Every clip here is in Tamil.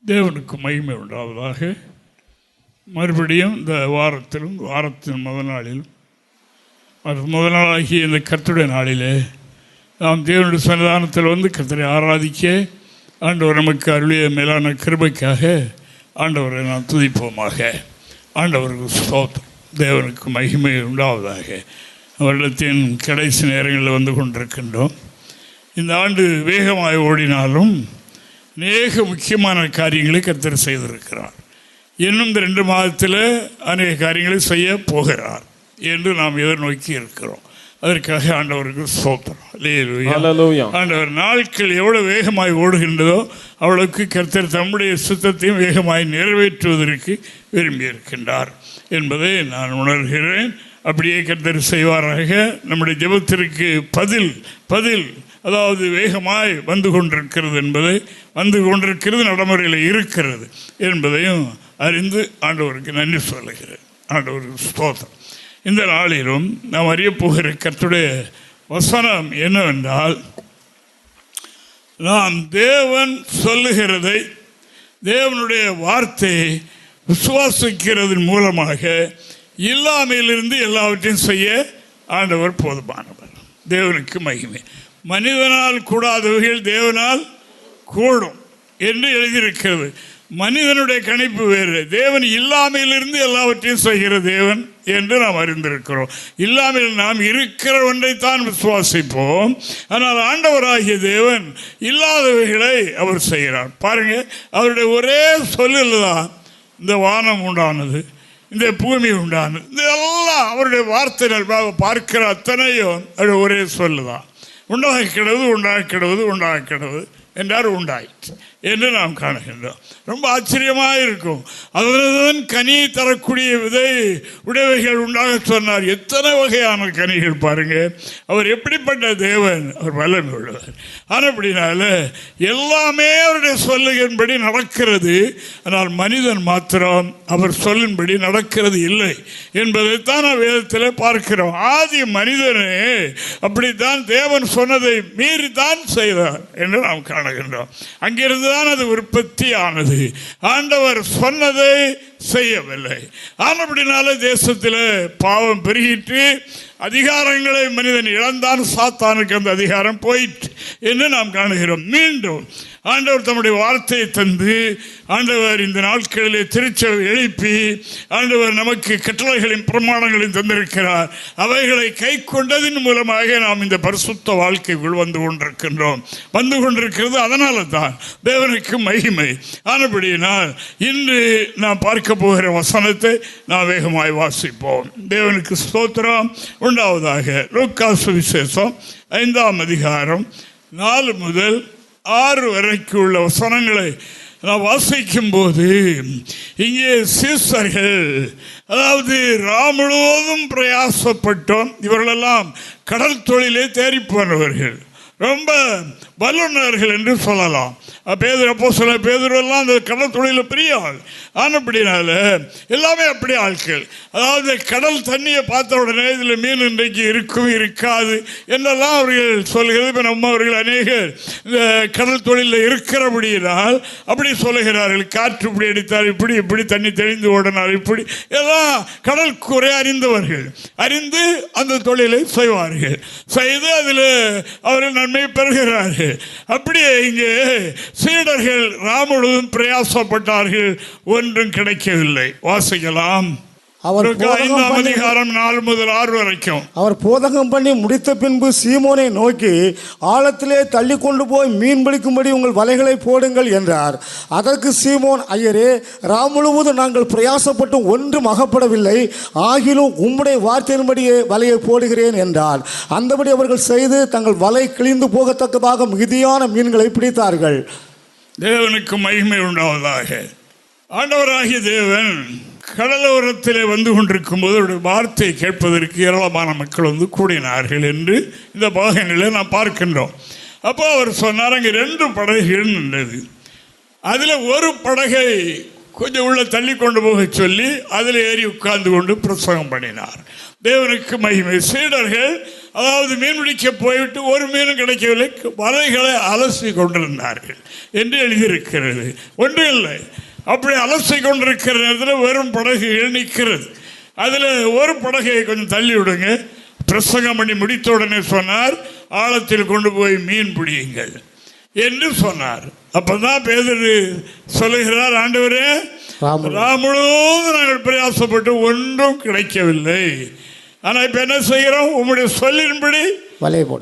தேவனுக்கு மகிமை உண்டாவதாக. மறுபடியும் இந்த வாரத்தின் முதல் நாளிலும் முதல் நாளாகிய இந்த கர்த்தருடைய நாளிலே நாம் தேவனுடைய சன்னிதானத்தில் வந்து கர்த்தரை ஆராதிக்க ஆண்டவர் நமக்கு அருளிய மேலான கிருபைக்காக ஆண்டவரை நாம் துதிப்போமாக. ஆண்டவருக்கு ஸ்தோத்திரம். தேவனுக்கு மகிமை உண்டாவதாக. வருடத்தின் கடைசி நேரங்களில் வந்து கொண்டிருக்கின்றோம். இந்த ஆண்டு வேகமாக ஓடினாலும் அநேக முக்கியமான காரியங்களை கர்த்தர் செய்திருக்கிறார். இன்னும் இந்த 2 மாதத்தில் அநேக காரியங்களை செய்ய போகிறார் என்று நாம் எதிர்நோக்கி இருக்கிறோம். அதற்காக ஆண்டவருக்கு ஸ்தோத்திரம். அல்லேலூயா. ஆண்டவர் நாட்கள் எவ்வளவு வேகமாய் ஓடுகின்றதோ அவ்வளவுக்கு கர்த்தர் தம்முடைய சுத்தத்தையும் வேகமாய் நிறைவேற்றுவதற்கு விரும்பியிருக்கின்றார் என்பதை நான் உணர்கிறேன். அப்படியே கர்த்தர் செய்வாராக. நம்முடைய ஜெபத்திற்கு பதில் அதாவது வேகமாய் வந்து கொண்டிருக்கிறது நடைமுறையில் இருக்கிறது என்பதையும் அறிந்து ஆண்டவருக்கு நன்றி சொல்லுகிறேன். ஆண்டவருக்கு ஸ்தோத்திரம். இந்த நாளிலும் நாம் அறிய போகிற கர்த்தருடைய வசனம் என்னவென்றால், நாம் தேவன் சொல்லுகிறதை, தேவனுடைய வார்த்தையை விசுவாசிக்கிறதன் மூலமாக இல்லாமையிலிருந்து எல்லாவற்றையும் செய்ய ஆண்டவர் போதுமானவர். தேவனுக்கு மகிமை. மனிதனால் கூடாதவைகள் தேவனால் கூடும் என்று எழுதியிருக்கிறது. மனிதனுடைய கணிப்பு வேறு. தேவன் இல்லாமையிலிருந்து எல்லாவற்றையும் செய்கிற தேவன் என்று நாம் அறிந்திருக்கிறோம். இல்லாமல் நாம் இருக்கிற ஒன்றைத்தான் விசுவாசிப்போம். ஆனால் ஆண்டவராகிய தேவன் இல்லாதவைகளை அவர் செய்கிறார். பாருங்க, அவருடைய ஒரே சொல்லில் தான் இந்த வானம் உண்டானது, இந்த பூமி உண்டானது. இதெல்லாம் அவருடைய வார்த்தைகள் பார்க்கிற அத்தனையும் அவருடைய ஒரே சொல்லுதான். உண்டாகிறது என்றார், உண்டாயிற்று என்று நாம் காணுகின்றோம். ரொம்ப ஆச்சரியமாக இருக்கும். அதனுடன் கனியை தரக்கூடிய விதை உடையவைகள் உண்டாக சொன்னார். எத்தனை வகையான கனிகள் பாருங்க. அவர் எப்படிப்பட்ட தேவன், அவர் வல்லமை உள்ளவர். ஆனால் அப்படினால எல்லாமே அவருடைய சொல்லுகின்படி நடக்கிறது. ஆனால் மனிதன் மாத்திரம் அவர் சொல்லின்படி நடக்கிறது இல்லை என்பதைத்தான் நாம் வேதத்தில் பார்க்கிறோம். ஆதி மனிதனே அப்படித்தான் தேவன் சொன்னதை மீறித்தான் செய்தார் என்று நாம் காணுகின்றோம். அங்கிருந்து தான் அது உற்பத்தி ஆனது. ஆண்டவர் சொன்னதை செய்யவில்லை. ஆனபடினால தேசத்தில் பாவம் பெருகிட்டு அதிகாரங்களை மனிதன் இழந்தான். சாத்தானுக்கு அந்த அதிகாரம் போயிற்று என்று நாம் காணுகிறோம். மீண்டும் ஆண்டவர் தம்முடைய வார்த்தையை தந்து, ஆண்டவர் இந்த நாட்களிலே திருச்சபை எழுப்பி ஆண்டவர் நமக்கு கட்டளைகளின் பிரமாணங்களையும் தந்திருக்கிறார். அவைகளை கை கொண்டதின் மூலமாக நாம் இந்த பரிசுத்த வாழ்க்கைக்குள் வந்து கொண்டிருக்கிறது. அதனால தான் தேவனுக்கு மகிமை. ஆனபடியினால் இன்று நாம் பார்க்க போகிற வசனத்தை நாம் வேகமாய் வாசிப்போம். தேவனுக்கு ஸ்தோத்திரம் உண்டாவதாக. லூக்கா சுவிசேஷம் 5ஆம் அதிகாரம் 4 முதல் 6 வரைக்கும் உள்ள வசனங்களை நான் வாசிக்கும் போது, இங்கே சீசர்கள், அதாவது ராமுழுவதும் பிரயாசப்பட்டோம். இவர்களெல்லாம் கடல் தொழிலே தேறி போனவர்கள், ரொம்ப வல்லுநர்கள் என்று சொல்லலாம். பேதுருவெல்லாம் அந்த கடல் தொழிலில் பெரிய ஆள். ஆனப்படினால எல்லாமே அப்படி ஆட்கள். அதாவது கடல் தண்ணியை பார்த்த உடனே இதில் மீன் இன்றைக்கு இருக்கும் இருக்காது என்றெல்லாம் அவர்கள் சொல்கிறது. இப்போ நம்ம அவர்கள் அநேகர் இந்த கடல் தொழிலில் இருக்கிறபடியினால் அப்படி சொல்லுகிறார்கள். காற்று இப்படி அடித்தால் இப்படி தண்ணி தெளிந்து ஓடினார் இப்படி எல்லாம் கடல் குறை அறிந்தவர்கள். அறிந்து அந்த தொழிலை செய்வார்கள். செய்து அதில் அவர்கள் நன்மை பெறுகிறார்கள். அப்படியே இங்கே சீடர்கள் ராமுழுவதும் பிரயாசப்பட்டார்கள், ஒன்றும் கிடைக்கவில்லை. வாசிக்கலாம். அவர் 5ஆம் அதிகாரம் 4 முதல் 6 வரைக்கும். அவர் போதகம் பண்ணி முடித்த பின்பு சீமோனை நோக்கி, ஆழத்திலே தள்ளி கொண்டு போய் மீன் பிடிக்கும்படி உங்கள் வலைகளை போடுங்கள் என்றார். அதற்கு சீமோன், ஐயரே, ராமுழுவதும் நாங்கள் பிரயாசப்பட்டு ஒன்றும் அகப்படவில்லை, ஆகிலும் உம்முடைய வார்த்தையின்படியே வலையை போடுகிறேன் என்றார். அந்தபடி அவர்கள் செய்து தங்கள் வலை கிழிந்து போகத்தக்கதாக மிகுதியான மீன்களை பிடித்தார்கள். தேவனுக்கு மகிமை உண்டாவதாக. ஆண்டவராகிய தேவன் கடலோரத்திலே வந்து கொண்டிருக்கும் போது அவருடைய வார்த்தையை கேட்பதற்கு ஏராளமான மக்கள் வந்து கூடினார்கள் என்று இந்த பாகங்களில் நாம் பார்க்கின்றோம். அப்போ அவர் சொன்னார், அங்கே 2 படகுகள் நின்றது. அதில் ஒரு படகை கொஞ்சம் உள்ள தள்ளி கொண்டு போக சொல்லி அதில் ஏறி உட்கார்ந்து கொண்டு பிரசங்கம் பண்ணினார். தேவனுக்கு மகிமை. சீடர்கள் அதாவது மீன் பிடிக்க போய்விட்டு ஒரு மீனும் கிடைக்கவில்லை, வலைகளை அலசி கொண்டிருந்தார்கள் என்று எழுதியிருக்கிறது. ஒன்றும் இல்லை, அப்படி அலசி கொண்டிருக்கிற நேரத்தில் வெறும் படகுகள் நிற்கிறது. அதில் ஒரு படகை கொஞ்சம் தள்ளி விடுங்க. பிரசங்கம் பண்ணி முடித்த உடனே சொன்னார், ஆழத்தில் கொண்டு போய் மீன் பிடியுங்கள் என்று சொன்னார். அப்பதான் பேதுரு சொல்லுகிறார், ஆண்டவரே, முழுவதும் நாங்கள் பிரயாசப்பட்டு ஒன்றும் கிடைக்கவில்லை. ஆனால் இப்ப என்ன செய்கிறோம்? உம்முடைய சொல்லின்படி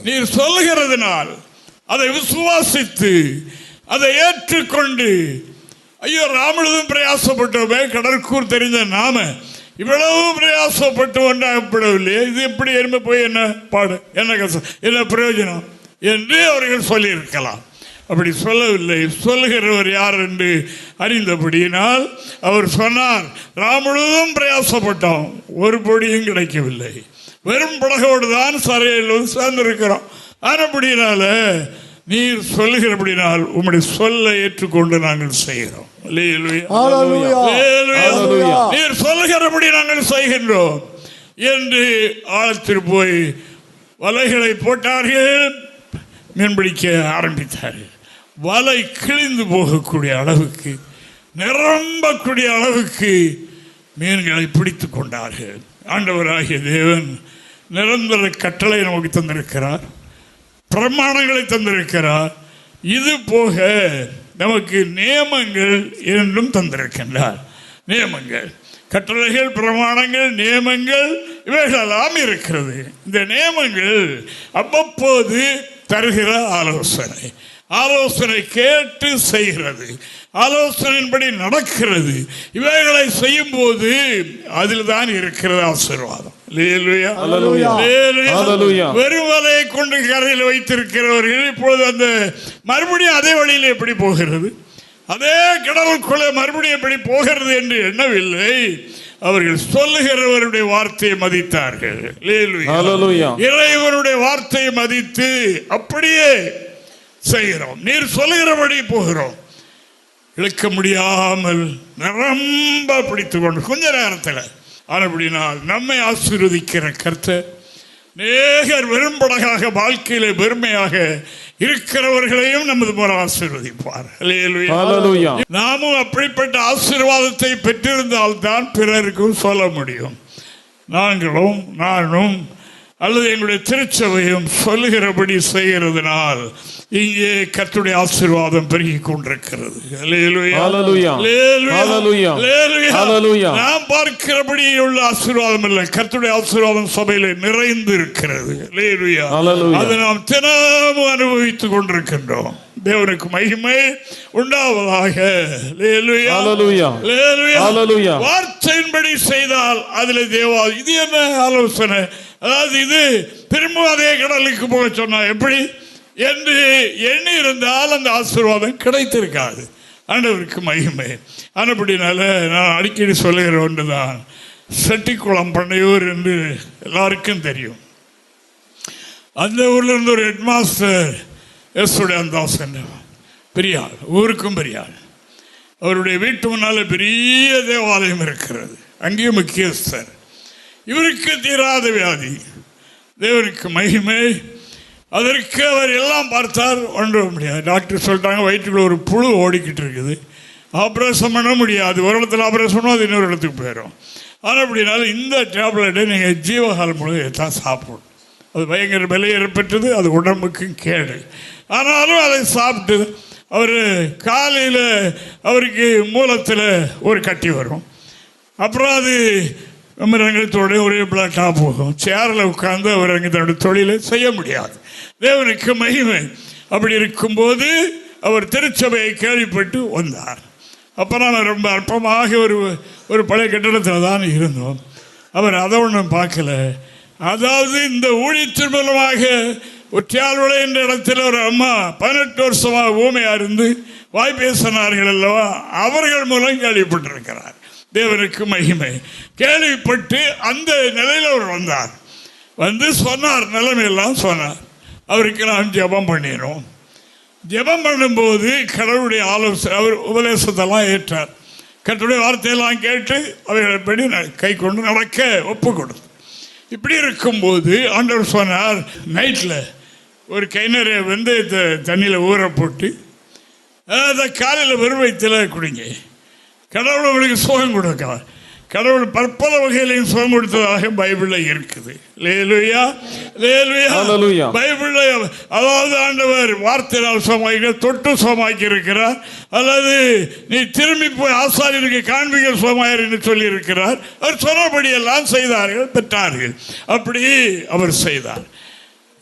நீர் சொல்லுகிறதுனால் அதை விசுவாசித்து அதை ஏற்றுக்கொண்டு, ஐயோ ராமுழுதும் பிரயாசப்பட்டோமே, கடற்கூர் தெரிஞ்ச நாம இவ்வளவு பிரயாசப்பட்டு ஒன்றாகப்படவில்லை, இது எப்படி எருமை போய் என்ன பாடு, என்ன கஷ்டம், என்ன பிரயோஜனம் என்று அவர்கள் சொல்லியிருக்கலாம். அப்படி சொல்லவில்லை. சொல்லுகிறவர் யார் என்று அறிந்தபடியினால் அவர் சொன்னார், ராமுழுதும் பிரயாசப்பட்டோம், ஒரு பொடியும் கிடைக்கவில்லை, வெறும் படகோடு தான் சரையில் சேர்ந்திருக்கிறோம். ஆனபடியினால நீர் சொல்லுகிறபடினால் உம்முடைய சொல்லை ஏற்றுக்கொண்டு நாங்கள் செய்கிறோம். நீர் சொல்லுகிறபடி நாங்கள் செய்கின்றோம் என்று ஆழத்தில் போய் வலைகளை போட்டார்கள், மீன்பிடிக்க ஆரம்பித்தார்கள். வலை கிழிந்து போகக்கூடிய அளவுக்கு, நிரம்பக்கூடிய அளவுக்கு மீன்களை பிடித்து கொண்டார்கள். ஆண்டவராகிய தேவன் நிரந்தர கட்டளை நமக்கு தந்திருக்கிறார், பிரமாணங்களை தந்திருக்கிறார். இது போக நமக்கு நியமங்கள் என்றும் தந்திருக்கின்றார். நியமங்கள், கட்டளைகள், பிரமாணங்கள், நியமங்கள் இவைகளெல்லாம் இருக்கிறது. இந்த நியமங்கள் அவ்வப்போது தருகிற ஆலோசனை, ஆலோசனை கேட்டு செய்கிறது, ஆலோசனையின்படி நடக்கிறது. இவைகளை செய்யும் போது அதில் தான் இருக்கிறது ஆசீர்வாதம். வெறும் வலையை கொண்டு கரையில் வைத்திருக்கிறவர்கள் இப்பொழுது அந்த மறுபடியும் அதே வழியில் எப்படி போகிறது, அதே கடவுளுக்குள்ளே மறுபடியும் எப்படி போகிறது என்று எண்ணவில்லை. அவர்கள் சொல்லுகிறவருடைய வார்த்தையை மதித்தார்கள். இறைவனுடைய வார்த்தையை மதித்து அப்படியே செய்கிறோம். நீர் சொல்லுகிறபடி போகிறோம். இழுக்க முடியாமல் நிரம்ப பிடித்துக் கொண்டு கொஞ்ச நேரத்தில். ஆனபடினால் நம்மை ஆசீர்வதிக்கிற கர்த்தர் நேகர் வெறும்படகாக வாழ்க்கையிலே பெருமையாக இருக்கிறவர்களையும் நமது மூலம் ஆசீர்வதிப்பார். நாமும் அப்படிப்பட்ட ஆசீர்வாதத்தை பெற்றிருந்தால் தான் பிறருக்கும் சொல்ல முடியும். நானும் அல்லது எங்களுடைய திருச்சபையும் சொல்லுகிறபடி செய்கிறதுனால் இங்கே கர்த்தருடைய ஆசீர்வாதம் பெருகி கொண்டிருக்கிறது. நாம் பார்க்கிறபடி உள்ள ஆசீர்வாதம் இல்லை, கர்த்தருடைய ஆசீர்வாதம் சபையில நிறைந்து இருக்கிறது. அதை நாம் தினமும் அனுபவித்துக் கொண்டிருக்கின்றோம். தேவனுக்கு மகிமை உண்டாவதாக. வார்த்தையின்படி செய்தால் அதில் தேவா, இது என்ன ஆலோசனை, அதாவது இது திரும்ப அதே கடலுக்கு போக சொன்னா எப்படி என்று எண்ணி இருந்தால் அந்த ஆசீர்வாதம் கிடைத்திருக்காது. ஆண்டவருக்கு மகிமை. ஆனபடினால நான் அடிக்கடி சொல்லுகிற ஒன்றுதான், செட்டிக்குளம் பண்ணையூர் என்று எல்லாருக்கும் தெரியும். அந்த ஊர்ல இருந்து ஒரு ஹெட் மாஸ்டர் எஸ்டாசன், பெரிய ஆள், ஊருக்கும் பெரிய ஆள். அவருடைய வீட்டு முன்னால பெரிய தேவாலயம் இருக்கிறது, அங்கேயும் முக்கியஸ்தர். இவருக்கு தீராத வியாதி. தேவனுக்கு மகிமை. அதற்கு அவர் எல்லாம் பார்த்தார், ஒன்றும் முடியாது. டாக்டர் சொல்லிட்டாங்க, வயிற்றுக்குள்ள ஒரு புழு ஓடிக்கிட்டு இருக்குது, ஆப்ரேஷன் பண்ண முடியாது. ஒரு இடத்துல ஆப்ரேஷன் பண்ணால் அது இன்னொரு இடத்துக்கு போயிடும். ஆனால் அப்படினால இந்த டேப்லெட்டை நீங்கள் ஜீவகால் முழுவதும் தான் சாப்பிடணும். அது பயங்கர விலை ஏற்பட்டது, அது உடம்புக்கும் கேடு. ஆனாலும் அதை சாப்பிட்டு அவர் காலையில் அவருக்கு மூலத்தில் ஒரு கட்டி வரும், அப்புறம் அது ரங்கத்தோட ஒரே பிளாட்டாக போகும். சேரில் உட்கார்ந்து அவர் அங்கே தன்னுடைய தொழிலை செய்ய முடியாது. தேவனுக்கு மகிமை. அப்படி இருக்கும்போது அவர் திருச்சபையை கேள்விப்பட்டு வந்தார். அப்போ நான் ரொம்ப அற்பமாக ஒரு பழைய கட்டிடத்தில் தான் இருந்தோம். அவர் அதை ஒன்றும் பார்க்கல. அதாவது இந்த ஊழியத்தின் மூலமாக ஒற்றையாழ்வளை என்ற இடத்துல ஒரு அம்மா 18 வருஷமாக ஊமையாக இருந்து வாய் பேசினார்கள் அல்லவா, அவர்கள் மூலம் கேள்விப்பட்டிருக்கிறார். தேவனுக்கு மகிமை. கேள்விப்பட்டு அந்த நிலையில் அவர் வந்தார். வந்து சொன்னார், நிலைமையெல்லாம் சொன்னார். அவருக்கு நான் ஜெபம் பண்ணினோம். ஜெபம் பண்ணும்போது கடவுளுடைய ஆலோசனை, அவர் உபதேசத்தெல்லாம் ஏற்றார். கர்த்தருடைய வார்த்தையெல்லாம் கேட்டு அவைகளை கை கொண்டு நடக்க ஒப்பு கொடுத்து. இப்படி இருக்கும்போது ஆண்டவர் சொன்னார், நைட்டில் ஒரு கை நிறைய வெந்தயத்தை தண்ணியில் ஊற போட்டு அதை காலையில் வெறும் வயிற்றில் குடிங்க. கடவுள் உங்களுக்கு சுகம் கொடுக்கலாம். கடவுள் பற்பல வகையிலையும் சுகம் கொடுத்ததாக பைபிளில் இருக்குது. லேலுயா லேலுயா. பைபிளில் அதாவது ஆண்டவர் வார்த்தையினால் சுகமாக்கி தொட்டு சுகமாக்கி இருக்கிறார், அல்லது நீ திரும்பி போய் ஆசாரியருக்கு காண்பிக்க சுகமாயிரு என்று சொல்லி இருக்கிறார். அவர் சொன்னபடியெல்லாம் செய்தார்கள், பெற்றார்கள். அப்படி அவர் செய்தார்.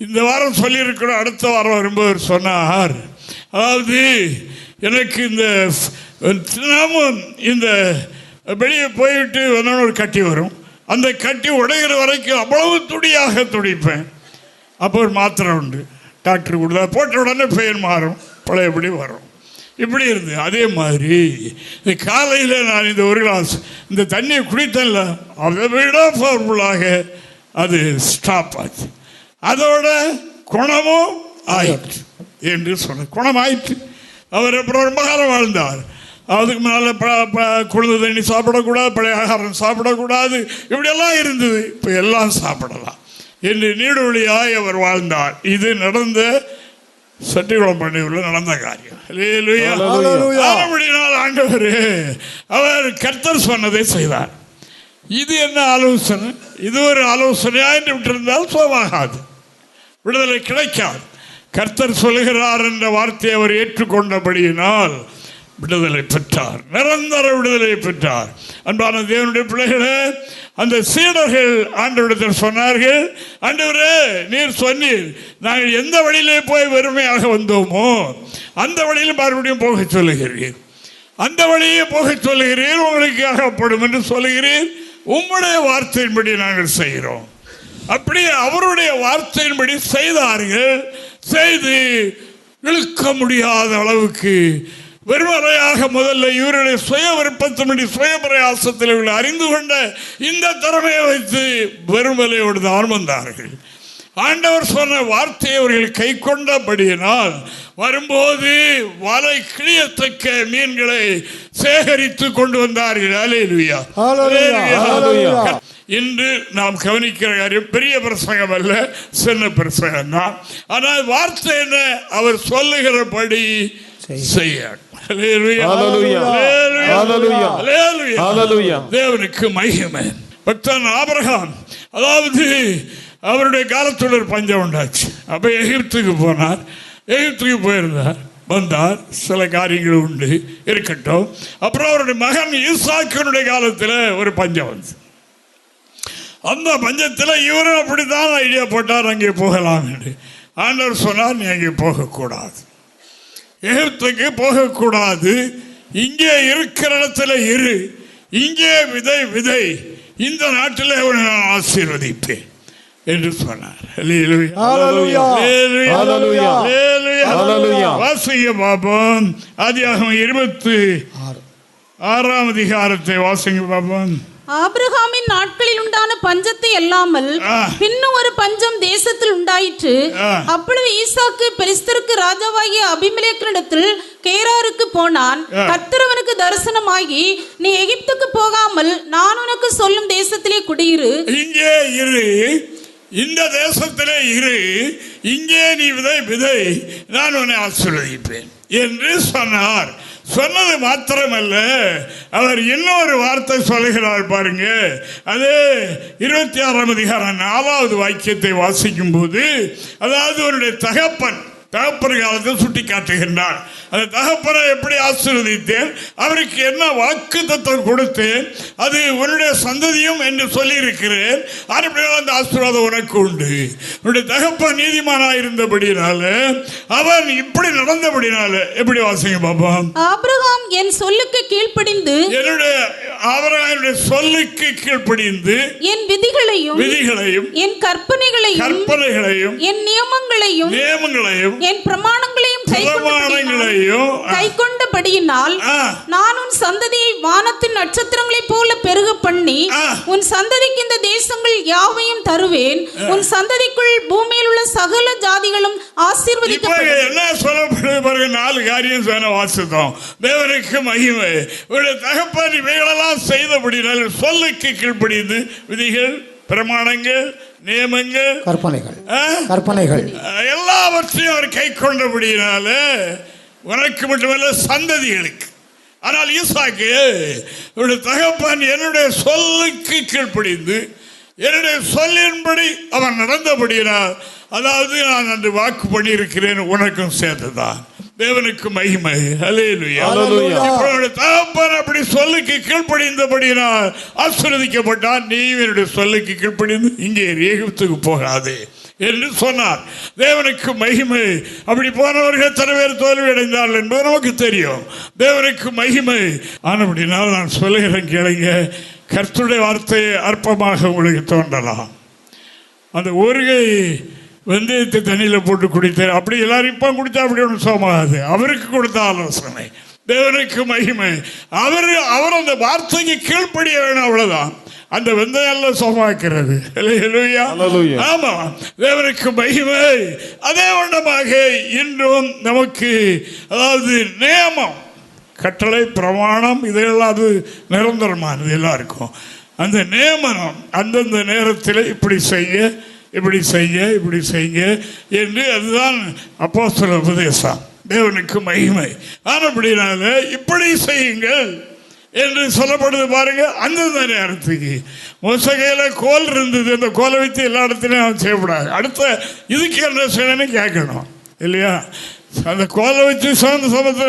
இந்த வாரம் சொல்லியிருக்கிற அடுத்த வாரம் வரும்போது சொன்னார், அதாவது எனக்கு இந்த தினமும் இந்த வெளியே போய்விட்டு வந்தோன்னு ஒரு கட்டி வரும், அந்த கட்டி உடைகிற வரைக்கும் அவ்வளவு துடியாக துடிப்பேன். அப்போ ஒரு மாத்திரை உண்டு, டாக்டர் கொடுத்தா போட்ட உடனே பெயின் மாறும், பழையபடி வரும். இப்படி இருந்து அதே மாதிரி இந்த காலையில் நான் இந்த ஒரு கிளாஸ் இந்த தண்ணியை குடித்தேன்ல, அதை விட பவர்ஃபுல்லாக அது ஸ்டாப் ஆச்சு. அதோட குணமும் ஆயிற்று என்று சொன்ன குணமாயிற்று. அவர் அப்புறம் ரொம்ப காலம் வாழ்ந்தார். அதுக்கு முன்னால் குளிர்ந்த தண்ணி சாப்பிடக்கூடாது, பழைய ஆகாரம் சாப்பிடக்கூடாது, இப்படியெல்லாம் இருந்தது. இப்போ எல்லாம் சாப்பிடலாம் என்று நீடுவழியாய் அவர் வாழ்ந்தார். இது நடந்த சட்டிகுளம் பண்ணையில் நடந்த காரியம். ஆண்டவர் அவர் கர்த்தர் சொன்னதை செய்தார். இது என்ன ஆலோசனை? இது ஒரு ஆலோசனையா என்று விட்டிருந்தால் சோமாகாது, விடுதலை கிடைக்காது. கர்த்தர் சொல்கிறார் என்ற வார்த்தையை அவர் ஏற்றுக்கொண்டபடியினால் விடுதலை பெற்றார், நிரந்தர விடுதலை பெற்றார். அன்பான தேவனுடைய பிள்ளைகளே, அந்த சீடர்கள் ஆண்டவரிடத்தில் சொன்னார்கள், ஆண்டவரே நீர் சொன்னீர் நாங்கள் எந்த வழியிலே போய் வெறுமையாக வந்தோமோ அந்த வழியில் மறுபடியும் போக சொல்லுகிறீர், அந்த வழியே போக சொல்லுகிறீர், உங்களுக்கு அகப்படும் என்று சொல்லுகிறீர். உம்முடைய வார்த்தையின்படி நாங்கள் செய்கிறோம். அப்படி அவருடைய வார்த்தையின்படி செய்தார்கள். செய்து இழுக்க முடியாத அளவுக்கு வெறுமறையாக முதல்ல இவருடைய சுய விருப்பத்தின்படி சுய பிரயாசத்தில் இவர்கள் அறிந்து கொண்ட இந்த திறமையை வைத்து வெறுமலையோடு தான் வந்தார்கள். ஆண்டவர் சொன்ன வார்த்தையை அவர்கள் கை கொண்டபடியினால் வரும்போது வலை கிழியத்தக்க மீன்களை சேகரித்து கொண்டு வந்தார்கள். அல்லேலூயா. இன்று நாம் கவனிக்கிற காரியம் பெரிய பிரசங்கம் அல்ல, சின்ன பிரசங்கம் தான். ஆனால் வார்த்தை என்ன? அவர் சொல்லுகிறபடி செய்ய. தேவனுக்கு மகிமை. பக்தன் ஆபிரகாம், அதாவது அவருடைய காலத்தில் ஒரு பஞ்சம் உண்டாச்சு. அப்ப எகிப்துக்கு போனார். எகிப்துக்கு போயிருந்தார், வந்தார். சில காரியங்கள் உண்டு, இருக்கட்டும். அப்புறம் அவருடைய மகன் ஈசாக்கினுடைய காலத்தில் ஒரு பஞ்சம் வந்து, அந்த பஞ்சத்தில் இவரும் அப்படித்தான் ஐடியா போட்டார், அங்கே போகலாம் என்று. ஆண்டவர் சொன்னார், நீ அங்கே போகக்கூடாது, எகிப்துக்கு போகக்கூடாது, இங்கே இருக்கிற இடத்துல இரு, இங்கே விதை, இந்த நாட்டில் நான் ஆசீர்வதிப்பேன் என்று சொன்னார். வாசிங்க பாப்போம். ஆதியாகமம் 26ஆம் அதிகாரத்தை வாசிங்க பாப்போம். ஆபிரகாமின் நாட்களில் உண்டான பஞ்சத்தை அல்லாமல் பின்னும் ஒரு பஞ்சம் தேசத்தில் உண்டாயிற்று. அப்பொழுது ஈசாக்கு பெலிஸ்தருக்கு ராஜாவாகிய அபிமெலேக்கினிடத்தில் கேராருக்கு போனான். கர்த்தர் அவனுக்கு தரிசனமாகி, நீ எகிப்துக்கு போகாமல் நான் உனக்கு சொல்லும் தேசத்திலே குடியிரு, இங்கே இரு, இந்த தேசத்திலே இரு, இங்கே நீ விதை, நான் உன்னை ஆசீர்வதிப்பேன் என்று சொன்னார். சொன்னது மாத்திரமல்ல, அவர் இன்னொரு வார்த்தை சொல்லுகிறார் பாருங்க. அது 26ஆம் அதிகாரம் 4வது வாக்கியத்தை வாசிக்கும் போது, அதாவது அவருடைய தகப்பன் காலத்தில் சுட்டி காட்டுகின்றார். அந்த தகப்பனை எப்படி ஆசீர்வதித்தேன், அவருக்கு என்ன வாக்குத்தத்தம் கொடுத்தேன், அது உன்னுடைய சந்ததியும் என்று சொல்லி இருக்கிறேன். அந்த ஆசீர்வாதம் உனக்கு உண்டு. உன்னுடைய தகப்பன் நீதிமானாக இருந்தபடினால, அவன் இப்படி நடந்தபடினால. எப்படி வாசிங்க பாப்போம். ஆபிரகாம் என் சொல்லுக்கு கீழ்ப்படிந்து, அவருடைய சொல்லுக்கு கீழ்ப்படிந்து, என் விதிகளையும் என் கற்பனைகளையும் என் நியமங்களையும் என் பிரமாணங்களையும் பிரமாணங்களையும் கைக்கொண்டபடியினால் நான் உன் சந்ததியை வானத்தின் நட்சத்திரங்களைப் போல பெருக பண்ணி உன் சந்ததிக்கு இந்த தேசங்கள் யாவையும் தருவேன். உன் சந்ததிக்குள் பூமியில் உள்ள சகல ஜாதிகளும் ஆசீர்வதிக்கப்படும். என்ன சொல்லப்படுது பாருங்க, 4 காரியம் சொன்ன வாசித்தோம். தேவனுக்கு மகிமை. இவருடைய தகப்பன் இவைகளெல்லாம் செய்தபடினால் சொல்லுக்கு கீழ்ப்படிந்து விதிகள், பிரமாணங்கள், நியமங்கள், கற்பனைகள் எல்லாவற்றையும் அவர் கை கொண்டபடியினால உனக்கு மட்டுமல்ல சந்ததிகளுக்கு. ஆனால் ஈசாக்கு இவருடைய தகப்பன் என்னுடைய சொல்லுக்கு கீழ்ப்படிந்து என்னுடைய சொல்லின்படி அவன் நடந்தபடியினால், அதாவது நான் அன்று வாக்கு பண்ணியிருக்கிறேன் உனக்கும் சேர்த்துதான். தேவனுக்கு மகிமை. ஹல்லேலூயா. தகப்பன் அப்படி சொல்லுக்கு கீழ்ப்படிந்தபடியினால் ஆசீர்வதிக்கப்பட்டான். நீ என்னுடைய சொல்லுக்கு கீழ்ப்படிந்து இங்கே எகிப்துக்கு போகாது என்று சொன்னார். தேவனுக்கு மகிமை. அப்படி போனவர்கள் எத்தனை பேர் தோல்வி அடைந்தார்கள் என்பது நமக்கு தெரியும். தேவனுக்கு மகிமை. ஆனபடினால் நான் சொல்லுகிறேன் கேளுங்க, கர்த்தருடைய வார்த்தையை அற்பமாக உங்களுக்கு தோன்றலாம். அந்த ஒருகை வெந்தயத்தை தண்ணியில் போட்டு குடித்தார், அப்படி எல்லாரும் இப்போ குடித்தா அப்படி ஒன்று சோமாகாது. அவருக்கு கொடுத்த ஆலோசனை. தேவனுக்கு மகிமை. அவர் அந்த வார்த்தைக்கு கீழ்ப்படிய வேணும், அவ்வளவுதான். அந்த வெந்தயம் சோமாக்கிறது. ஆமா, தேவனுக்கு மகிமை. அதே வண்ணமாக இன்றும் நமக்கு, அதாவது நியமம், கட்டளை, பிரமாணம், இதெல்லாம் அது நிரந்தரமானது எல்லாருக்கும். அந்த நியமனம் அந்தந்த நேரத்தில் இப்படி செய்ய, இப்படி செய்ய, இப்படி செய்ய என்று, அதுதான் அப்போஸ்தலர் உபதேசம். தேவனுக்கு மகிமை. ஆனபடினால இப்படி செய்யுங்கள் என்று சொல்லப்படுது பாருங்க. அந்தந்த நேரத்துக்கு மோசே கையில கோல் இருந்தது, அந்த கோலை வைத்து எல்லா இடத்துலையும் அவன் செய்யக்கூடாது. அடுத்த இதுக்கு என்ன செய்யணும்னு கேட்கணும் இல்லையா? அந்த கோலை வச்சு சிறந்த சமத்தை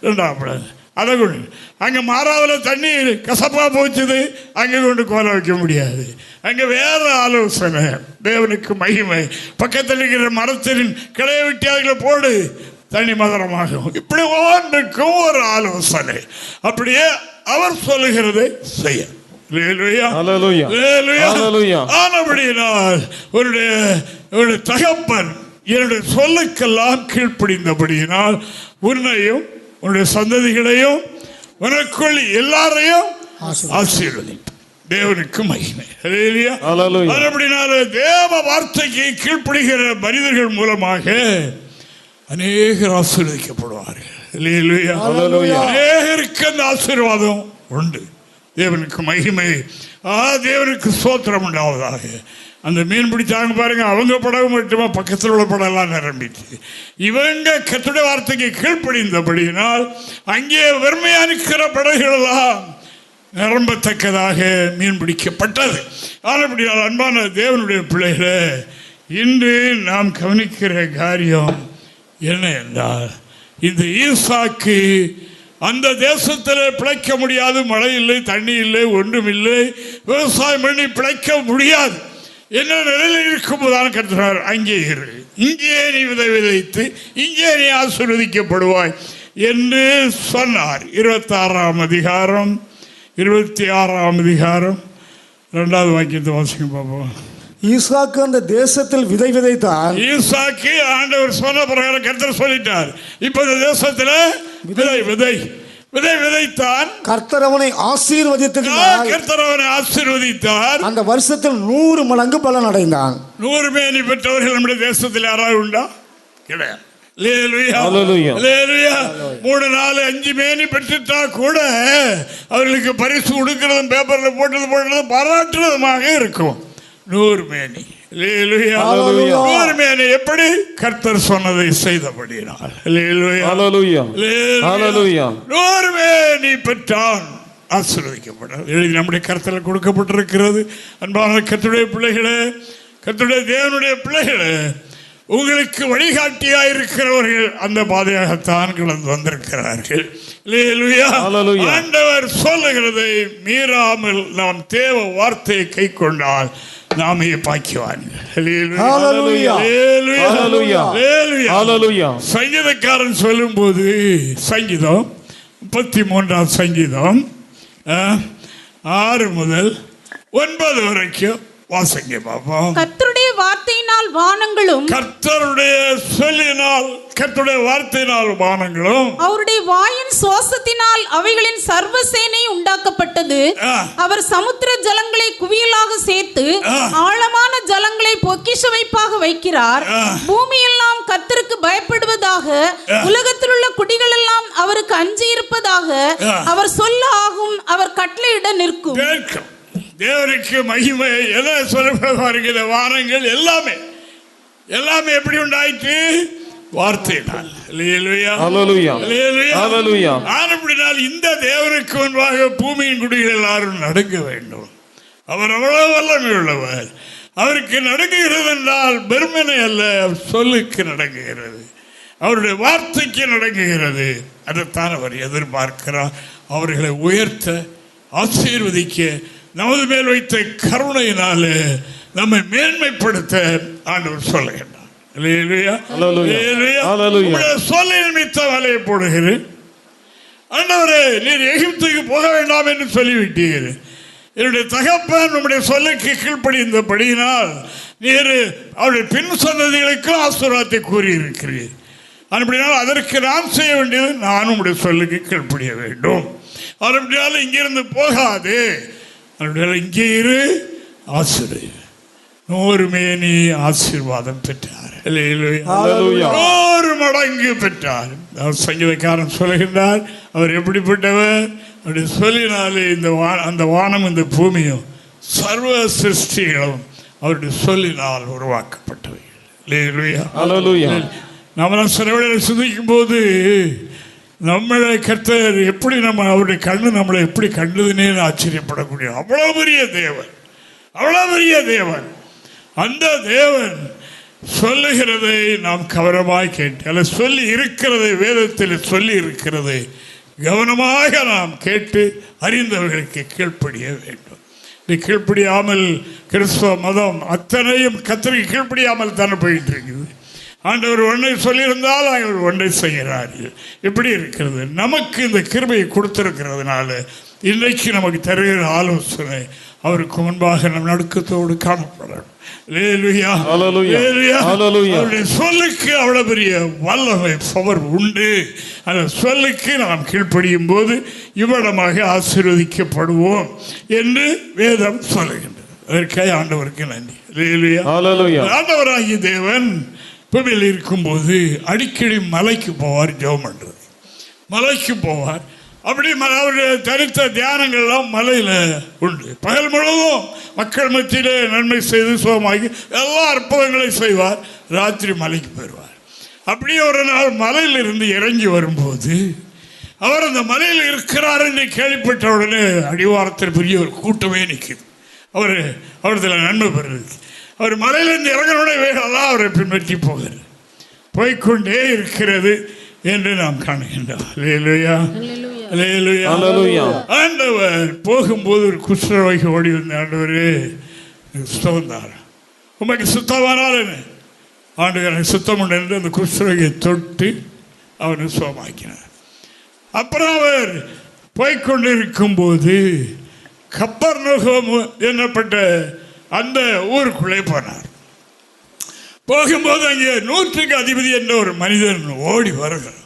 ரெண்டாப்படாது. அதை கொண்டு அங்கே மாறாவில் தண்ணி கசப்பாக போச்சுது, அங்கே கொண்டு கோலை வைக்க முடியாது. அங்கே வேற ஆலோசனை. தேவனுக்கு மகிமை. பக்கத்தில் இருக்கிற மரத்தின் கிளைய விட்டு அதில் போடு, தண்ணி மதுரமாகும். இப்படி ஒவ்வொன்றுக்கும் ஒரு ஆலோசனை. அப்படியே அவர் சொல்லுகிறதை செய்ய. ஆனபடியினால் உன்னுடைய தகப்பன் என்னுடைய சொல்லுக்கெல்லாம் கீழ்ப்படிந்தபடியினால் உன்னையும் உன்னுடைய சந்ததிகளையும் உனக்குள் எல்லாரையும் ஆசீர்வதிப்பார். தேவனுக்கு மகிமை. அப்படினால தேவ வார்த்தைக்கு கீழ்ப்படுகிற மனிதர்கள் மூலமாக அநேகர் ஆசீர்வதிக்கப்படுவார்கள். அநேகருக்கு அந்த ஆசீர்வாதம் உண்டு. தேவனுக்கு மகிமை. தேவனுக்கு ஸ்தோத்திரம் உண்டாவதாக. அந்த மீன் பிடிச்சாங்க பாருங்க, அவங்க படகு மட்டுமா, பக்கத்தில் உள்ள படம்லாம் நிரம்பிச்சு. இவங்க கர்த்தருடைய வார்த்தைக்கு கீழ்ப்படிந்தபடியினால் அங்கே வெறுமையா நிற்கிற படகுகளெல்லாம் நிரம்பத்தக்கதாக மீன் பிடிக்கப்பட்டது. ஆனபடியால் அன்பான தேவனுடைய பிள்ளைகளே, இன்று நாம் கவனிக்கிற காரியம் என்ன என்றால், இந்த ஈசாக்கு அந்த தேசத்தில் பிழைக்க முடியாது. மழை இல்லை, தண்ணி இல்லை, ஒன்றும் இல்லை. விவசாயம் பண்ணி பிழைக்க முடியாது. என்ன நிலையில் இருக்கும்போதுதான் கர்த்தர் அங்கே இரு, இங்கே நீ விதைத்து இங்கே நீ ஆசீர்வதிக்கப்படுவாய் என்று சொன்னார். 26ஆம் அதிகாரம் 26ஆம் அதிகாரம் 2வது வாக்கியத்தை வாசிக்க பார்ப்போம். ஈசாக்கு அந்த தேசத்தில் விதை விதைத்தான். ஈசாக்கு ஆண்டவர் சொன்ன பிரகாரம் கர்த்தர் சொல்லிட்டார். இப்ப இந்த தேசத்துல விதை விதை விதை விதைத்தான். கர்த்தர் அவனை ஆசீர்வதித்தார். அந்த வருஷத்தில் 100 மடங்கு பலன் அடைந்தான். 100 மேனி பெற்றவர்கள் நம்முடைய தேசத்தில் யாராவது உண்டா? கிடையாது. 3, 4, 5 மேனி பெற்றுட்டா கூட அவர்களுக்கு பரிசு கொடுக்கிறதும் பேப்பர்ல போட்டது பாராட்டுறதுமாக இருக்கும். 100 மேனி. 100 மேனி எப்படி? கர்த்தர் சொன்னதை செய்தபடினார். 100 மேனி பெற்றான், ஆசீர்வதிக்கப்பட்டார். எழுதி நம்முடைய கர்த்தரில் கொடுக்கப்பட்டிருக்கிறது. அன்பான கர்த்தருடைய பிள்ளைகளே, கர்த்தருடைய தேவனுடைய பிள்ளைகளே, உங்களுக்கு வழிகாட்டியாயிருக்கிறவர்கள் அந்த பாதையாகத்தான் கடந்து வந்திருக்கிறார்கள். ஆண்டவர் சொல்லுகிறதை மீறாமல் நாம் தேவ வார்த்தையை கை கொண்டால் நாமே பாக்கியவான்கள். சங்கீதக்காரன் சொல்லும் போது, சங்கீதம் 33ஆம் சங்கீதம் 6 முதல் 9 வரைக்கும் வாசிங்க பாப்போம். கர்த்தருடைய வார்த்தையினால் வானங்களும், கர்த்தருடைய சொல்லினால், கர்த்தருடைய வார்த்தையினால் வானங்களும், அவருடைய வாயின் சுவாசத்தினால் அவைகளின் சர்வ சேனை உண்டாக்கப்பட்டது. அவர் சமுத்திர ஜலங்களை குவியலாக சேர்த்து ஆழமான ஜலங்களை பொக்கிஷ வைப்பாக வைக்கிறார். பூமியெல்லாம் கர்த்தருக்கு பயப்படுவதாக, உலகத்தில் உள்ள குடிகள் எல்லாம் அவருக்கு அஞ்சி இருப்பதாக. அவர் சொல்ல ஆகும், அவர் கட்டளையிட நிற்கும். தேவனுக்கு மகிமை எதை சொல்லப்படுகிற வானங்கள் எல்லாமே எல்லாமே எப்படி உண்டாயிற்று? வார்த்தையினால். அப்படினால் இந்த தேவனுக்கு முன்பாக பூமியின் குடிகள் எல்லாரும் நடுங்க வேண்டும். அவர் அவ்வளவு வல்லமை உள்ளவர். அவருக்கு நடுங்குகிறது என்றால் பெருமனை அல்ல, சொல்லுக்கு நடங்குகிறது, அவருடைய வார்த்தைக்கு நடங்குகிறது. அதைத்தான் அவர் எதிர்பார்க்கிறார். அவர்களை உயர்த்த, ஆசீர்வதிக்க, நமது மேல் வைத்த கருணையினாலே நம்மை மேன்மைப்படுத்த ஆண்டவர் சொல்லுகிறார். சொல்ல நிமித்த வலையை போடுகிறேன். ஆண்டவரே, நீர் எகிப்துக்கு போக வேண்டாம் என்று சொல்லிவிட்டீர். என்னுடைய தகப்பன் நம்முடைய சொல்லுக்கு கீழ்ப்படிந்தபடியினால் நீர் அவருடைய பின் சந்ததிகளுக்கும் ஆசீர்வாதத்தை கூறியிருக்கிறீர். அப்படினால் அதற்கு நான் செய்ய வேண்டியது, நான் உங்களுடைய சொல்லுக்கு கீழ்ப்படிய வேண்டும். அப்படினால இங்கிருந்து போகாது, இங்கே இரு, ஆசிரியர் 100 மேனி ஆசீர்வாதம் பெற்றார். 100 மடங்கு பெற்றார். சங்கீதக்காரன் சொல்லுகின்றார், அவர் எப்படிப்பட்டவர்? அப்படி சொல்லினாலே அந்த வானம் இந்த பூமியும் சர்வ சிருஷ்டிகளும் அவருடைய சொல்லினால் உருவாக்கப்பட்டவைகள். நம்ம சில வேளையை சிந்திக்கும் போது நம்மளை கர்த்தர் எப்படி அவருடைய கண்ணு நம்மளை எப்படி கண்டதுன்னே ஆச்சரியப்படக்கூடிய அவ்வளோ பெரிய தேவன், அவ்வளோ பெரிய தேவன். அந்த தேவன் சொல்லுகிறதை நாம் கவனமாய் கேட்டு, அல்ல சொல்லி இருக்கிறதை, வேதத்தில் சொல்லி இருக்கிறதை கவனமாக நாம் கேட்டு அறிந்தவர்களுக்கு கீழ்ப்படிய வேண்டும். இது கீழ்ப்படியாமல் கிறிஸ்தவ மதம் அத்தனையும் கர்த்தருக்கு கீழ்ப்படியாமல் தானே போயிட்டு இருக்குது. ஆண்டவர் ஒன்றை சொல்லியிருந்தால் அவர் ஒன்றை செய்கிறார்கள். இப்படி இருக்கிறது. நமக்கு இந்த கிருபையை கொடுத்திருக்கிறதுனால இன்றைக்கு நமக்கு தருகிற ஆலோசனை அவருக்கு முன்பாக நம் நடுக்கத்தோடு காணப்படணும். சொல்லுக்கு அவ்வளவு பெரிய வல்லமை, பவர் உண்டு. அந்த சொல்லுக்கு நாம் கீழ்ப்படியும் போது இவ்விடமாக ஆசீர்வதிக்கப்படுவோம் என்று வேதம் சொல்லுகின்றது. அதற்காக ஆண்டவருக்கு நன்றி. ஆண்டவராகிய தேவன் பூமியில் இருக்கும்போது அடிக்கடி மலைக்கு போவார், ஜெபம் பண்ணுறது. மலைக்கு போவார். அப்படி அவருடைய தனித்த தியானங்கள்லாம் மலையில் உண்டு. பகல் முழுவதும் மக்கள் மத்தியிலே நன்மை செய்து சுகமாகி எல்லா அற்புதங்களையும் செய்வார். ராத்திரி மலைக்கு போயிடுவார். அப்படியே ஒரு நாள் மலையில் இருந்து இறங்கி வரும்போது அவர் அந்த மலையில் இருக்கிறார் என்று கேள்விப்பட்ட உடனே அடிவாரத்தில் பெரிய ஒரு கூட்டமே நிற்குது. அவரதில் நன்மை பெறுது. அவர் மலையிலிருந்து இறங்கினோட வேகலாம் அவரை பின்பற்றி போய்கொண்டே இருக்கிறது என்று நாம் காணுகின்றோம். ஆண்டவர் போகும்போது ஒரு குஷ்டரோகி ஓடி வந்த, ஆண்டவரே சுத்தம், உண்மைக்கு சுத்தமானால் என்ன? ஆண்டவர் சுத்தம் உண்டு. அந்த குஷ்டரோகியை தொட்டு அவனை சுகமாக்கினார். அப்புறம் அவர் போய்கொண்டிருக்கும் போது கப்பர்நகூம் என்னப்பட்ட அந்த ஊருக்குள்ளே போனார். போகும்போது அங்கே 100க்கு அதிபதி என்ற ஒரு மனிதன் ஓடி வருகிறார்.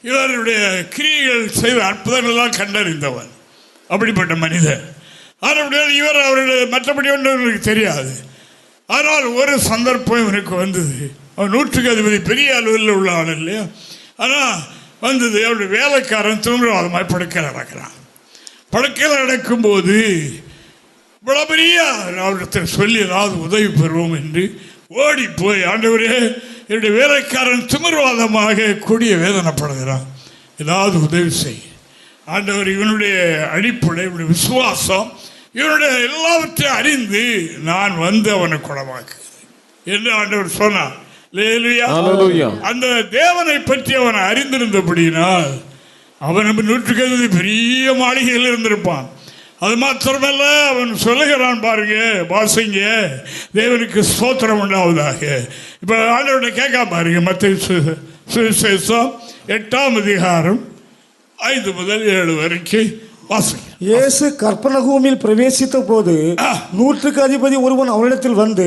இவருடைய கிரியைகள் செய்த அற்புதங்கள்லாம் கண்டறிந்தவர் அப்படிப்பட்ட மனிதர். ஆனால் இவர் அவருடைய மற்றபடி ஒன்று தெரியாது. ஆனால் ஒரு சந்தர்ப்பம் இவருக்கு வந்தது. அவன் 100க்கு அதிபதி பெரிய அளவில் உள்ள ஆள் இல்லையா? ஆனால் வந்தது, அவருடைய வேலைக்காரன் தீவிரவாதமாய் படுக்கையில் நடக்கிறான். படுக்கையில் நடக்கும்போது இவ்வளோ பெரிய அவரிடத்தில் சொல்லி ஏதாவது உதவி பெறுவோம் என்று ஓடி போய், ஆண்டவரே என்னுடைய வேலைக்காரன் திமிர்வாதமாக கொடிய வேதனைப்படுகிறான், ஏதாவது உதவி செய். ஆண்டவர் இவனுடைய அடிப்படை, இவனுடைய விசுவாசம், இவனுடைய எல்லாவற்றையும் அறிந்து நான் வந்து அவனை குணமாக்குகிறேன் என்று ஆண்டவர் சொன்னார். அந்த தேவனை பற்றி அவன் அறிந்திருந்தபடியினால் அவன் 100க்கு பெரிய மாளிகையில் இருந்திருப்பான். அது மாத்திரமல்ல, அவன் சொல்லுகிறான், பாருங்க வாசிங்க, தேவனுக்கு ஸ்தோத்திரம் உண்டாவதாக. இப்போ ஆண்டவர்கிட்ட கேட்க பாருங்க, மத்தேயு சுவிசேஷம் 8ஆம் அதிகாரம் 5 முதல் 7 வரைக்கும் வாசிங்க. இயேசு கற்பனகூமில் பிரவேசித்த போது 100க்கு அதிபதி ஒருவன் அவரிடத்தில் வந்து,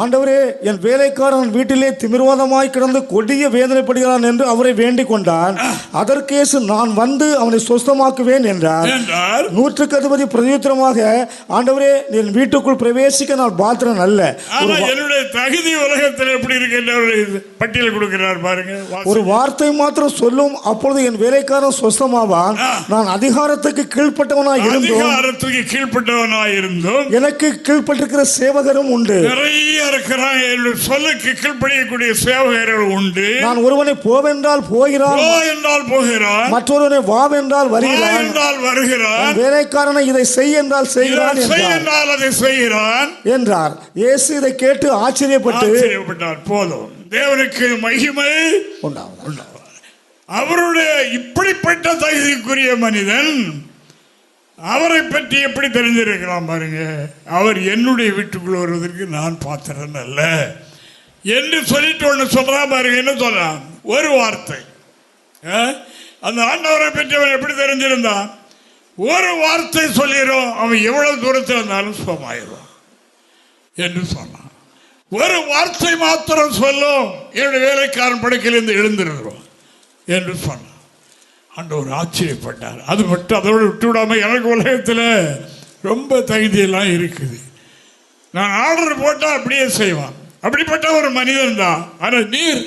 ஆண்டவரே, என் வேலைக்காரன் வீட்டிலே திமிர்வாதமாய் கிடந்து கொடிய வேதனைப்படுகிறான் என்று அவரை வேண்டிக் கொண்டான். அதற்கு இயேசு, நான் வந்து அவனை சொஸ்தமாக்குவேன் என்றார். 100க்கு அதிபதி பிரதியுத்தரமாக, ஆண்டவரே, என் வீட்டுக்குள் பிரவேசிக்க நான் பாத்திரன் அல்ல. என்னுடைய தகுதி உலகத்தில் எப்படி இருக்கு பட்டியல் கொடுக்கிறார் பாருங்க. ஒரு வார்த்தை மாத்திரம் சொல்லும், அப்பொழுது என் வேலைக்காரன் சொஸ்தமாவான். நான் அதிகாரத்துக்கு கீழ்ப்பட்டவனாய் இருந்தும் எனக்கு கீழ்ப்பட்டிருக்கிற சேவகரும் உண்டு. நிறைய இருக்கிறான். சொல்லுக்கு கீழ்ப்படியக்கூடிய சேவகர்கள் உண்டு. நான் ஒருவனை போவென்றால் போகிறான், மற்றொருவனை வாவென்றால் வருகிறான், வேலைக்காரனை இதை செய் என்றால் செய்கிறான் என்றார். இயேசு இதை கேட்டு ஆச்சரியப்பட்டார். போதும், தேவனுக்கு மகிமை உண்டாகும். அவருடைய இப்படிப்பட்ட தகுதிக்குரிய மனிதன் அவரை பற்றி எப்படி தெரிஞ்சிருக்கலாம் பாருங்க. அவர் என்னுடைய வீட்டுக்குள்ள வருவதற்கு நான் பாத்திரன் அல்ல என்று சொல்லிட்டு ஒன்று சொல்றா பாருங்க. என்ன சொல்றான்? ஒரு வார்த்தை. அந்த ஆண்டவரை பற்றி அவன் எப்படி தெரிஞ்சிருந்தான்? ஒரு வார்த்தை சொல்லிடும், அவன் எவ்வளவு தூரத்தில் இருந்தாலும் சுகமாயிடுவான் என்று சொன்னான். ஒரு வார்த்தை மாத்திரம் சொல்லும், என்னுடைய வேலைக்காரன் படுக்கையிலிருந்து எழுந்திருக்கிறோம் என்று சொன்னான். ஆண்டவர் ஆச்சரியப்பட்டார். அது மட்டும் அதோடு விட்டு விடாம, எனக்கு உலகத்தில் ரொம்ப தகுதியெல்லாம் இருக்குது, நான் ஆர்டர் போட்டால் அப்படியே செய்வான், அப்படிப்பட்ட ஒரு மனிதன் தான். ஆனால் நீர்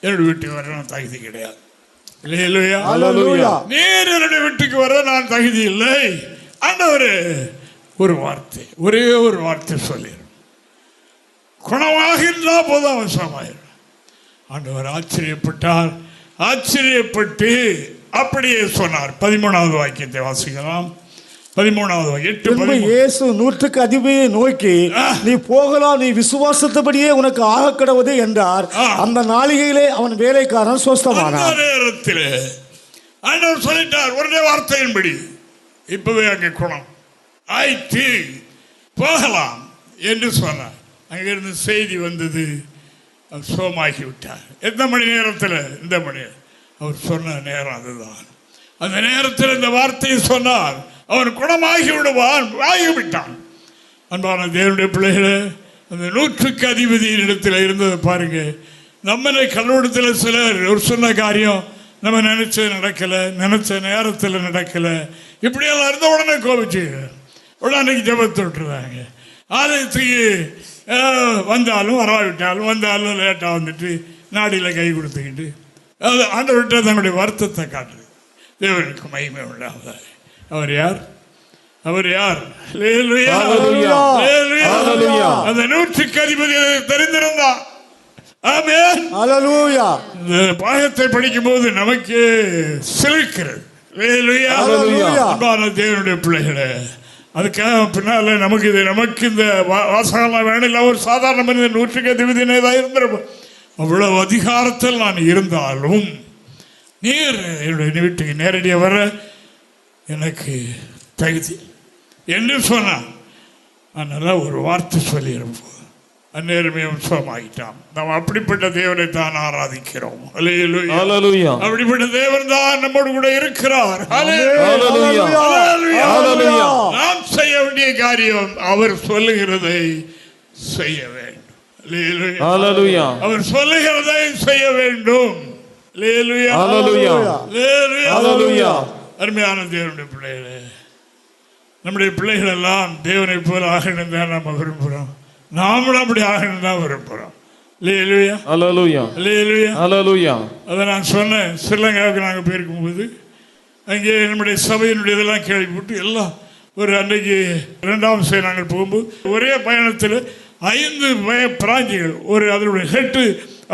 என்னுடைய வீட்டுக்கு வர நான் தகுதி கிடையாது. நீர் என்னுடைய வீட்டுக்கு வர நான் தகுதி இல்லை. ஆண்டவர் ஒரு வார்த்தை, ஒரே ஒரு வார்த்தை சொல்லிடும், குணமாக இருந்தால் போதும் அவசரமாயிடும். ஆண்டவர் ஆச்சரியப்பட்டார். ஆச்சரியப்பட்டு அப்படியே சொன்னார். 13வது வாக்கியத்தை வாசிக்கலாம். 13வது வாக்கியம். இயேசு 100க்கு அதிபதியை நோக்கி, நீ போகலாம், நீ விசுவாசத்தபடியே உனக்கு ஆக கடவுது என்றார். அந்த நாளிகையிலே அவன் வேலைக்காரன் சொஸ்தமானான். நேரத்தில் ஆண்டவர் சொல்லிட்டார் ஒரே வார்த்தையின்படி, இப்பவே அங்கே குணம் ஆயிற்று, போகலாம் என்று சொன்னார். அங்கிருந்து செய்தி வந்தது, அவர் சோமாகி விட்டார். எந்த மணி நேரத்தில்? இந்த மணி. அவர் சொன்ன நேரம் அதுதான். அந்த நேரத்தில் இந்த வார்த்தையை சொன்னார், அவன் குணமாகி விடுவான், ஆகிவிட்டான். அன்பான தேவனுடைய பிள்ளைகளே, அந்த 100க்கு அதிபதியின் இடத்துல இருந்ததை பாருங்க. நம்மளை கல்லூடத்தில் சிலர் ஒரு சொன்ன காரியம் நம்ம நினைச்சது நடக்கலை, நினைச்ச நேரத்தில் நடக்கலை, இப்படியெல்லாம் இருந்த உடனே கோபிச்சு உடனே ஜெபத்தை விட்டுருவாங்க. ஆலயத்துக்கு வந்தாலும் வராவிட்டாலும், வந்தாலும் லேட்டாக வந்துட்டு நாடியில் கை கொடுத்துக்கிட்டு அது ஆண்டவர்கிட்ட தன்னுடைய வருத்தத்தை காட்டுது. தேவனுக்கு மகிமை உண்டாவதாக. அவர் யார்? அவர் யார்? அந்த 100க்கு அதிபதி தெரிந்திருந்தார். ஆமென். ஹல்லேலூயா. இந்த பாகத்தை படிக்கும் போது நமக்கு சிலிர்க்கிறது. அன்பான தேவனுடைய பிள்ளைகளே, அதுக்காக பின்னால நமக்கு இந்த வாசகம்லாம் வேணும். இல்லை, ஒரு சாதாரண மனிதன் 100க்கு அதிபதினே தான் இருந்திருப்போம். அவ்வளவு அதிகாரத்தில் நான் இருந்தாலும் நீர் என்னுடைய வீட்டுக்கு நேரடியாக வர எனக்கு தகுதி என்று சொன்னான். அதனால் ஒரு வார்த்தை சொல்லியிருப்போம், அந்நேரமே சுகமாகிட்டான். நாம் அப்படிப்பட்ட தேவனை தான் ஆராதிக்கிறோம். அப்படிப்பட்ட தேவன் தான் நம்மோடு கூட இருக்கிறார். நாம் செய்ய வேண்டிய காரியம் அவர் சொல்லுகிறதை செய்ய வேண்டும். அவர் சொல்லுகிறதை செய்ய வேண்டும். அருமையான தேவனுடைய பிள்ளைகளே, நம்முடைய பிள்ளைகள் எல்லாம் தேவனை போல ஆகணும் தான் நம்ம விரும்புகிறோம். நாமளும் அப்படி ஆகணும் தான் விரும்புகிறோம். அதை நான் சொன்னேன். ஸ்ரீலங்காவுக்கு நாங்கள் போயிருக்கும்போது அங்கே நம்முடைய சபையினுடைய இதெல்லாம் கேள்விப்பட்டு எல்லாம் ஒரு அன்றைக்கு 2ஆம் சபை நாங்கள் போகும்போது ஒரே பயணத்தில் 5 பிராஞ்சிகள், ஒரு அதனுடைய ஹெட்டு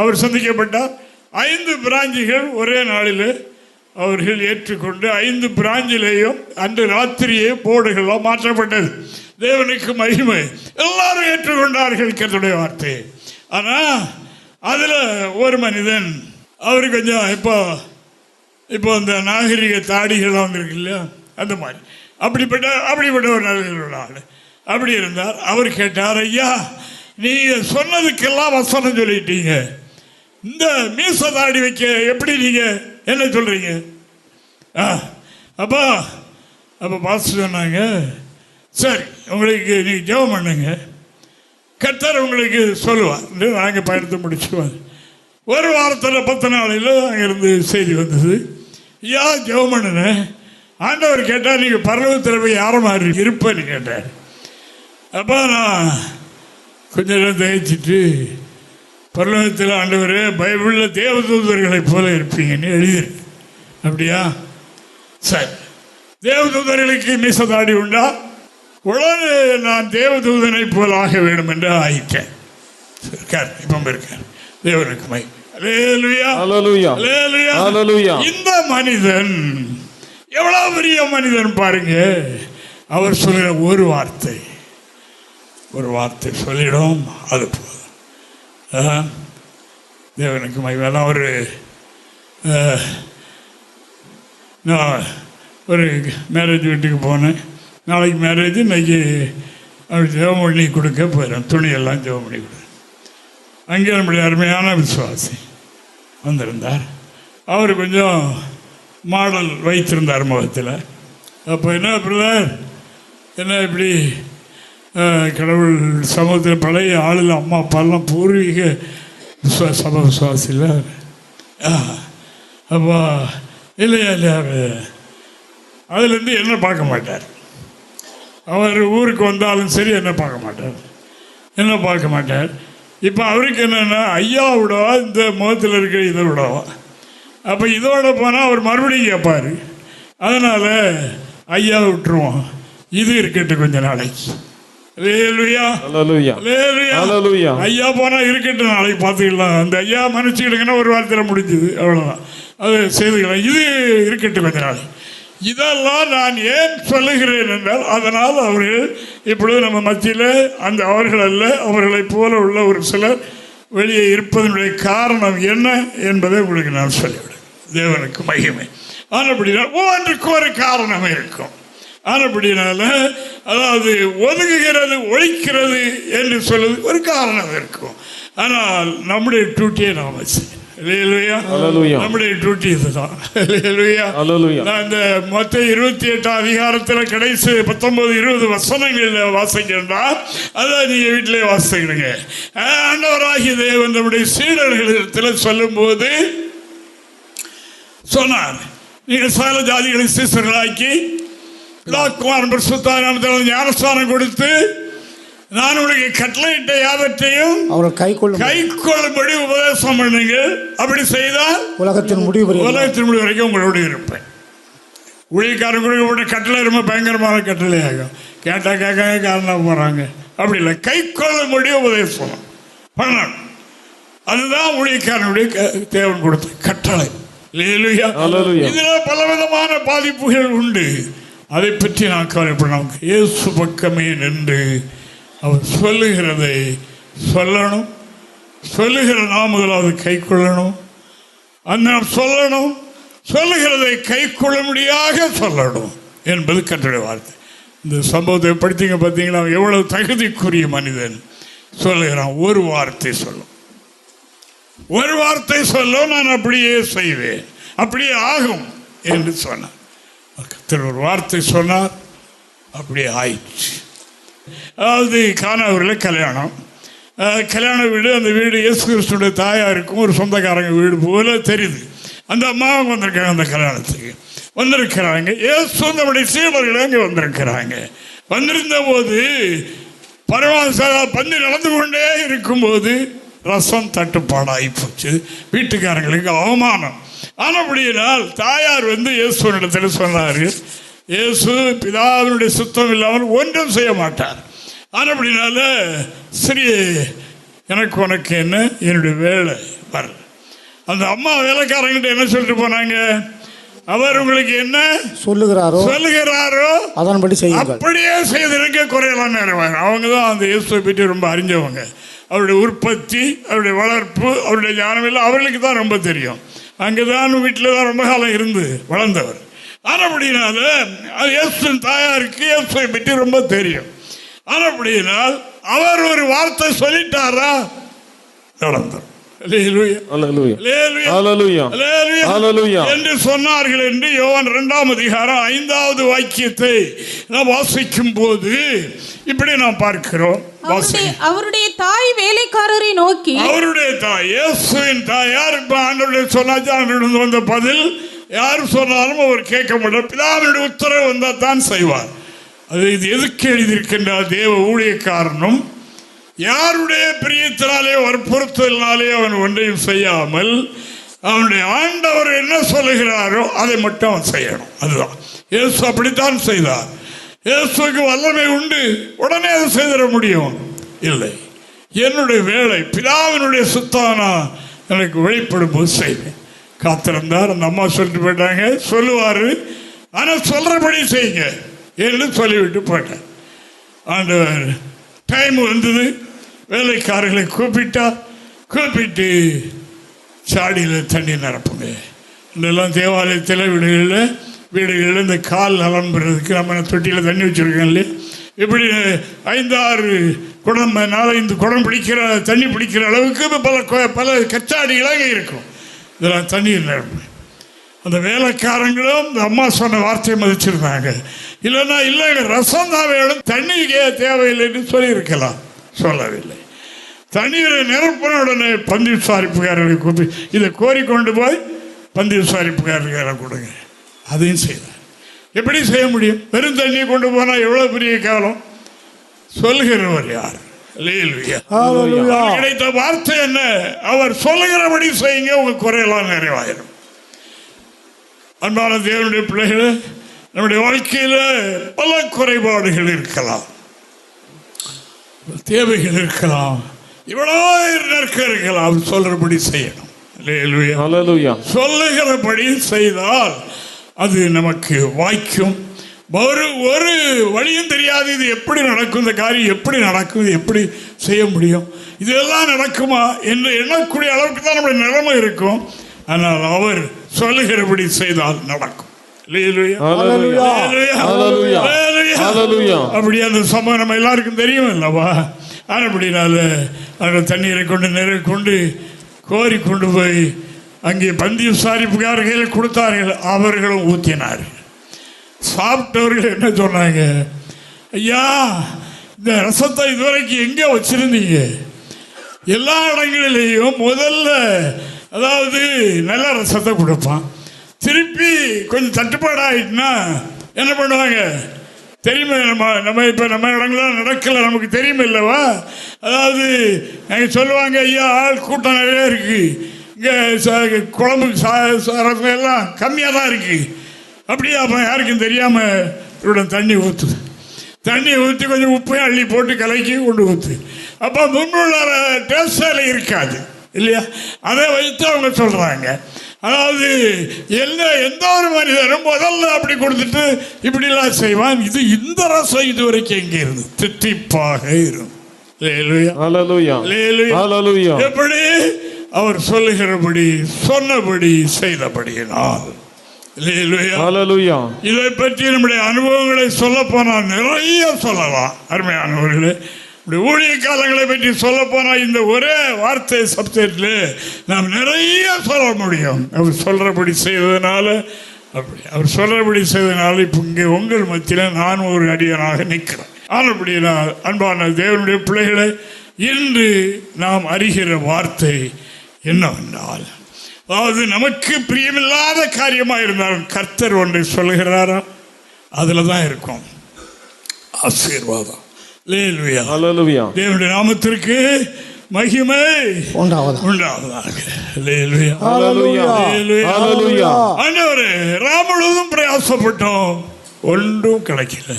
அவர் சந்திக்கப்பட்டார். 5 பிராஞ்சிகள் ஒரே நாளில் அவர்கள் ஏற்றுக்கொண்டு 5 பிராஞ்சிலேயும் அன்று ராத்திரியே போர்டுகள்லாம் மாற்றப்பட்டது. தேவனுக்கு மகிமை. எல்லாரும் ஏற்றுக்கொண்டார்கள் கர்த்தருடைய வார்த்தையை. ஆனால் அதில் ஒரு மனிதன், அவர் கொஞ்சம் இப்போ அந்த நாகரிக தாடிகள்லாம் வந்துருக்கு இல்லையா, அந்த மாதிரி அப்படிப்பட்ட ஒரு நல்ல ஆள் அப்படி இருந்தார். அவர் கேட்டார், ஐயா, நீங்கள் சொன்னதுக்கெல்லாம் வசனம் சொல்லிட்டீங்க, இந்த மீச தாடி வைக்க எப்படி நீங்கள் என்ன சொல்கிறீங்க? அப்போ அப்போ பாஸ்டர் சொன்னாங்க, சரி உங்களுக்கு நீங்கள் ஜெபம் பண்ணுங்க, கர்த்தர் உங்களுக்கு சொல்லுவார். நாங்கள் பயணத்தை முடிச்சுக்குவாங்க. ஒரு வாரத்தில் 10 நாளையில் அங்கேருந்து செய்தி வந்தது. ஜெபம் பண்ணுனேன். ஆண்டவர் கேட்டால் நீங்கள் பரலோகத்தில் போய் யாரை மாதிரி இருப்பேன்னு கேட்டார். அப்போ நான் கொஞ்ச நேரம் தகிச்சிட்டு, பரலோகத்தில் ஆண்டவர் பைபிளில் தேவதூதர்களைப் போல இருப்பீங்கன்னு எழுதியிருக்கு. அப்படியா? சரி, தேவதூதர்களுக்கு மீசதாடி உண்டா? உடனே நான் தேவதூதனை போல் ஆக வேண்டும் என்று ஆயிட்டேன். இருக்கார், இப்போ இருக்கார். தேவனுக்கு மை. இந்த மனிதன் எவ்வளவு பெரிய மனிதன் பாருங்க. அவர் சொல்கிற ஒரு வார்த்தை சொல்லிடும், அது போதும். தேவனுக்கு மகிமை. நான் ஒரு மேரேஜ் வீட்டுக்கு போனேன். நாளைக்கு மேரேஜ், இன்னைக்கு அப்படி ஜெபம் பண்ணி கொடுக்க போயிடும், துணியெல்லாம் ஜெபம் பண்ணி கொடுக்க. அங்கே நம்முடைய அருமையான விசுவாசி வந்திருந்தார். அவர் கொஞ்சம் மாடல் வைத்திருந்தார் முகத்தில். அப்போ என்ன பிரதர், என்ன இப்படி கடவுள் சமூகத்தில் பழைய ஆளில் அம்மா அப்பாலாம் பூர்வீக சபை விசுவாசியில். அப்போ இல்லையா அதுலேருந்து என்ன பார்க்க மாட்டார். அவர் ஊருக்கு வந்தாலும் சரி என்ன பார்க்க மாட்டார். இப்போ அவருக்கு என்னென்னா, ஐயா விடவா இந்த முகத்தில் இருக்கிற இதை விடவா? அப்போ இதோட போனால் அவர் மறுபடியும் கேட்பார். அதனால் ஐயா விட்டுருவோம், இது இருக்கட்டும் கொஞ்ச நாளைக்கு. ஐயா போனால் இருக்கட்டும், நாளைக்கு பார்த்துக்கலாம். அந்த ஐயா மன்னிச்சுக்கிட்டுங்கன்னா ஒரு வாரத்தில் முடிஞ்சுது, அவ்வளோதான். அது செய்துக்கலாம், இது இருக்கட்டும் கொஞ்ச நாளைக்கு. இதெல்லாம் நான் ஏன் சொல்லுகிறேன் என்றால், அதனால் அவர்கள் இப்பொழுது நம்ம மத்தியில் அந்த அவர்கள் அல்ல, அவர்களைப் போல உள்ள ஒரு சிலர் வெளியே இருப்பதனுடைய காரணம் என்ன என்பதை உங்களுக்கு நான் சொல்லிவிடுவேன். தேவனுக்கு மகிமை. ஆனபடினால் ஒவ்வொன்றுக்கு ஒரு காரணம் இருக்கும். ஆனபடினால அதாவது ஒதுங்குகிறது, ஒழிக்கிறது என்று சொல்வது ஒரு காரணம் இருக்கும். ஆனால் நம்முடைய டியூட்டியை நாம் செய்யணும். நம்முடைய டியூட்டி இதுதான். நான் இந்த மொத்த 28 அதிகாரத்தில் கடைசி 19-20 வசனங்களில் வாசிக்கிறா, அதான் நீங்க வீட்டிலே வாசிக்கிறீங்க. ஆண்டவராகிய தேவன் நம்முடைய சீடர்களிடத்தில் சொல்லும் போது சொன்னார், நீங்கள் சகல ஜாதிகளை சீசர்களாக்கி ஞானஸ்தானம் கொடுத்து நான் உங்களுக்கு கட்டளையிட்ட யாவற்றையும் அவர்கள் கைக்கொள்ளும்படி உபதேசம் பண்ணுங்க. அப்படி செய்தால் உலகத்தின் முடிவு வரைக்கும் உங்களோடு இருப்பேன். ஊழியக்காரங்க கட்டளை ரொம்ப பயங்கரமான கட்டளை ஆகும். கேட்டா கேட்க காரணம் போறாங்க. அப்படி இல்லை, கைக்கொள்ளும்படி உபதேசம் பண்ணணும். அதுதான் ஊழியக்காரனுடைய தேவன் கொடுத்த கட்டளை. இதுல பலவிதமான பாதிப்புகள் உண்டு. அதை பற்றி நான் கவலைப்படணும். இயேசு பக்கமே நின்று அவர் சொல்லுகிறதை சொல்லணும். சொல்லுகிற நாம் முதலாவது கை கொள்ளணும். அந்த சொல்லணும், சொல்லுகிறதை கை கொள்ளும்படியாக சொல்லணும் என்பது கட்டளை வார்த்தை. இந்த சம்பவத்தை படித்தீங்க பார்த்தீங்களா, எவ்வளவு தகுதிக்குரிய மனிதன். சொல்லுகிறான், ஒரு வார்த்தை சொல்லும், ஒரு வார்த்தை சொல்ல நான் அப்படியே செய்வேன், அப்படியே ஆகும் என்று சொன்னார். ஒரு வார்த்தை சொன்னார், அப்படியே ஆயிடுச்சு. அதாவது கானாவூரில் கல்யாண வீடு. அந்த வீடு இயேசு கிறிஸ்துடைய தாயாருக்கும் ஒரு சொந்தக்காரங்க வீடு போல தெரியுது. அந்த அம்மாவும் வந்திருக்காங்க, அந்த கல்யாணத்துக்கு வந்திருக்கிறாங்க. இயேசு நம்முடைய சீடர்கள் அங்கே வந்திருக்கிறாங்க. வந்திருந்த போது பந்தி நடந்து கொண்டே இருக்கும்போது ரசம் தட்டுப்பாடாகி போச்சு. வீட்டுக்காரங்களுக்கு அவமானம். ஆனபடியினால் தாயார் இயேசுவினிடத்தில் சொன்னார், இயேசு பிதாவினுடைய சுத்தம் இல்லாமல் ஒன்றும் செய்ய மாட்டார். ஆனபடினால சரி, எனக்கு உனக்கு என்ன, என்னுடைய வேலை வர. அந்த அம்மா வேலைக்காரங்கிட்ட என்ன சொல்லிட்டு போனாங்க, அவர் உங்களுக்கு என்ன சொல்லுகிறாரோ அதன்படி செய்யுங்கள், அப்படியே செய்திருக்க குறையெல்லாம் நிறைவாங்க. அவங்க தான் அந்த இயேசுவை பற்றி ரொம்ப அறிஞ்சவங்க. அவருடைய உற்பத்தி, அவருடைய வளர்ப்பு, அவருடைய ஞானம் எல்லாம் அவர்களுக்கு தான் ரொம்ப தெரியும். அங்கே தான் வீட்டில் தான் ரொம்ப காலம் இருந்து வளர்ந்தவர். ஆனபடினால இயேசுவின் தாயாருக்கு இயேசுவை பற்றி ரொம்ப தெரியும். ஆனபடினால் அவர் ஒரு வார்த்தை சொல்லிட்டாரா நடந்தார். அல்லேலூயா. Hallelujah. அல்லேலூயா. Hallelujah. அல்லேலூயா. Hallelujah. என்று சொன்னார்கள் என்று யோவான் 2ஆம் அதிகாரம் 5வது வாக்கியத்தை நாம் வாசிக்கும் போது இப்படி நாம் பார்க்கிறோம். அவருடைய தாய் வேலைக்காரரை நோக்கி, அவருடைய தாய் இயேசுவின் தாயார் ஆண்டவருடைய சொன்னாச்சு. ஆண்டவரிடம் வந்த பதில் யார் சொன்னாலும் அவர் கேட்க மாட்டார். பிதாவினுடைய உத்தரவு வந்தால் தான் செய்வார். அது இது எதுக்கு எழுதியிருக்கின்றார்? தேவ ஊழியக்காரனும் யாருடைய பிரியத்தினாலே வற்புறுத்தலினாலே அவன் ஒன்றையும் செய்யாமல் அவனுடைய ஆண்டவர் என்ன சொல்லுகிறாரோ அதை மட்டும் அவன் செய்யணும். அதுதான் இயேசு அப்படித்தான் செய்தார். இயேசுக்கு வல்லமை உண்டு, உடனே அதை செய்திட முடியும் இல்லை. என்னுடைய வேலை பிதாவினுடைய சுத்தானா எனக்கு வெளிப்படும் போது செய்வேன். காத்திருந்தார். அந்த அம்மா சொல்லிட்டு போயிட்டாங்க. சொல்லுவார், ஆனால் சொல்றபடி செய்யுங்க என்று சொல்லிவிட்டு போயிட்டார். ஆண்டவர் டைம் வந்தது. வேலைக்காரர்களை கூப்பிட்டு சாடியில் தண்ணி நிரப்புங்க. இதெல்லாம் தேவாலயத்தில் வீடுகளில் இந்த கால் அலம்புறதுக்கு நம்ம தொட்டியில் தண்ணி வச்சுருக்கோம் இல்லையா? இப்படி 5-6 குடம் 4-5 குடம் தண்ணி பிடிக்கிற அளவுக்கு பல கச்சாடிகளாக இருக்கும். இதெல்லாம் தண்ணீர் நிரப்பு. அந்த வேலைக்காரங்களும் இந்த அம்மா சொன்ன வார்த்தையை மதிச்சிருந்தாங்க. இல்லைன்னா இல்லைங்க ரசம் தான் வேணும், தண்ணிக்கே தேவையில்லைன்னு சொல்லியிருக்கலாம். சொல்லவில்லை. தண்ணீரை நிரப்பின உடனே பந்தி விசாரிப்புக்காரர்களை கூப்பி இதை கோரிக்கொண்டு போய் பந்தி விசாரிப்புக்காரர்களை கொடுங்க. அதையும் செய்தார். எப்படி செய்ய முடியும்? வெறும் தண்ணியை கொண்டு போனால் எவ்வளோ பெரிய காலம். சொல்லுகிறவர் யார்? கிடைத்த வார்த்தை என்ன? அவர் சொல்லுகிறபடி செய்யுங்க, உங்க குறையெல்லாம் நிறைவாயிரும். அன்பான தேவனுடைய பிள்ளைகளை, நம்முடைய வாழ்க்கையில் பல குறைபாடுகள் இருக்கலாம், தேவைகள் இருக்கலாம், இவ்வளோ இருக்கலாம். சொல்றபடி செய்யணும். சொல்லுகிறபடி செய்தால் அது நமக்கு வாய்க்கும். ஒரு வழியும் தெரியாது. இது எப்படி நடக்கும், இந்த காரியம் எப்படி நடக்கும், இது எப்படி செய்ய முடியும், இதெல்லாம் நடக்குமா என்று எண்ணக்கூடிய அளவுக்கு தான் நம்முடைய நிலைமை இருக்கும். ஆனால் அவர் சொல்லுகிறபடி செய்தால் நடக்கும். அப்படி அந்த சம்பவம் நம்ம எல்லாருக்கும் தெரியும் அல்லவா? அப்படினால அந்த தண்ணீரை கொண்டு கோரி கொண்டு போய் அங்கே பந்தி விசாரிப்புக்காரர்கள் கொடுத்தார்கள். அவர்களும் ஊற்றினார்கள். சாப்பிட்டவர்கள் என்ன சொன்னாங்க? ஐயா, இந்த ரசத்தை இதுவரைக்கும் எங்கே வச்சிருந்தீங்க? எல்லா இடங்களிலேயும் முதல்ல அதாவது நல்ல ரசத்தை கொடுப்பான். திருப்பி கொஞ்சம் தட்டுப்பாடு ஆகிட்டுனா என்ன பண்ணுவாங்க தெரியுமா? நம்ம இப்போ நம்ம இடங்கள்லாம் நடக்கலை, நமக்கு தெரியுமா இல்லவா? அதாவது நாங்கள் சொல்லுவாங்க, ஐயா ஆள் கூட்டம் நிறைய இருக்குது, இங்கே குழம்பு ரசம் எல்லாம் கம்மியாக தான் இருக்குது. அப்படியே அப்போ யாருக்கும் தெரியாமல் இவருடைய தண்ணி ஊற்றி கொஞ்சம் உப்பையும் அள்ளி போட்டு கலக்கி கொண்டு ஊற்று. அப்போ முன்னுள்ள டேஸ்டால் இருக்காது இல்லையா? அதை வைத்து அவங்க சொல்கிறாங்க. அதாவது எந்த ஒரு மனிதரும் முதல்ல அப்படி கொடுத்துட்டு இப்படிலாம் செய்வான். இந்த ரசம் இதுவரைக்கும் எங்கே இருந்து தித்திப்பாக இருக்கும். எப்படி அவர் சொல்லுகிறபடி சொன்னபடி செய்தபடியினால். இதை பற்றி நம்முடைய அனுபவங்களை சொல்ல போனால் நிறைய சொல்லலாம். அருமையானவர்களே, ஊழிய காலங்களை பற்றி சொல்ல போனால் இந்த ஒரே வார்த்தை சப்ஜெக்டில் நாம் நிறைய சொல்ல முடியும். அவர் சொல்றபடி செய்ததுனால அவர் சொல்றபடி செய்ததுனால இப்போ இங்கே உங்கள் மத்தியில் நான் ஒரு அடியனாக நிற்கிறேன். அப்படின்னா அன்பான தேவனுடைய பிள்ளைகளை, இன்று நாம் அறிகிற வார்த்தை என்னவென்றால், அதாவது நமக்கு பிரியமில்லாத காரியமாக இருந்தாலும் கர்த்தர் ஒன்றை சொல்லுகிறாரா, அதில் தான் இருக்கும் ஆசீர்வாதம். தேவனுடைய நாமத்திற்கு மகிமை உண்டாவதாக. ஆண்டவரே, முழுவதும் பிரயாசப்பட்டோம், ஒன்றும் கிடைக்கல.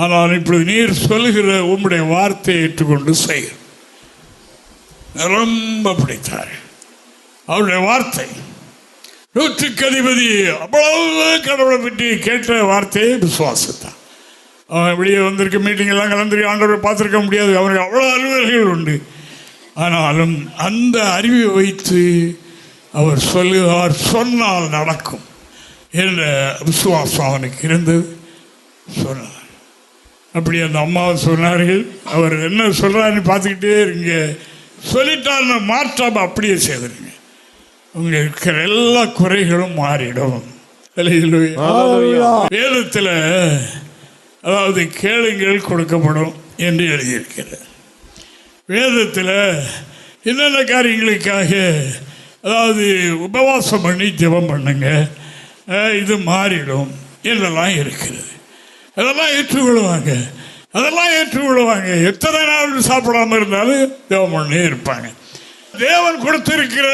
ஆனால் இப்படி நீர் சொல்லுகிற உம்முடைய வார்த்தையை ஏற்றுக்கொண்டு செய்ய ரொம்ப பிடித்தார். அவருடைய வார்த்தை 100க்கு அதிபதி அவ்வளவு கடவுளை பற்றி கேட்ட வார்த்தையை விசுவாசத்தான். அவன் வெளியே வந்திருக்க மீட்டிங் எல்லாம் கலந்துருக்க ஆண்டவரை பார்த்துருக்க முடியாது, அவருக்கு அவ்வளோ அலுவல்கள் உண்டு. ஆனாலும் அந்த அறிவை வைத்து அவர் சொல்லுவார், சொன்னால் நடக்கும் என்ற விசுவாசம் அவனுக்கு இருந்தது. சொன்னார். அப்படி அந்த அம்மாவை சொன்னார்கள். அவர் என்ன சொல்கிறாருன்னு பார்த்துக்கிட்டே இருங்க, சொல்லிட்டாருன்னு மாற்றாம அப்படியே செய்துருங்க. உங்க இருக்கிற எல்லா குறைகளும் மாறிடும். வேதத்தில் அதாவது கேளுங்கள் கொடுக்கப்படும் என்று எழுதியிருக்கிறது. வேதத்தில் என்னென்ன காரியங்களுக்காக அதாவது உபவாசம் பண்ணி ஜெபம் பண்ணுங்க, இது மாறிடும் என்றெல்லாம் இருக்கிறது. அதெல்லாம் ஏற்றுக்கொள்வாங்க, அதெல்லாம் ஏற்றுக்கொள்வாங்க. எத்தனை நாள் சாப்பிடாம இருந்தாலும் ஜெபம் பண்ணி இருப்பாங்க. தேவன் கொடுத்திருக்கிற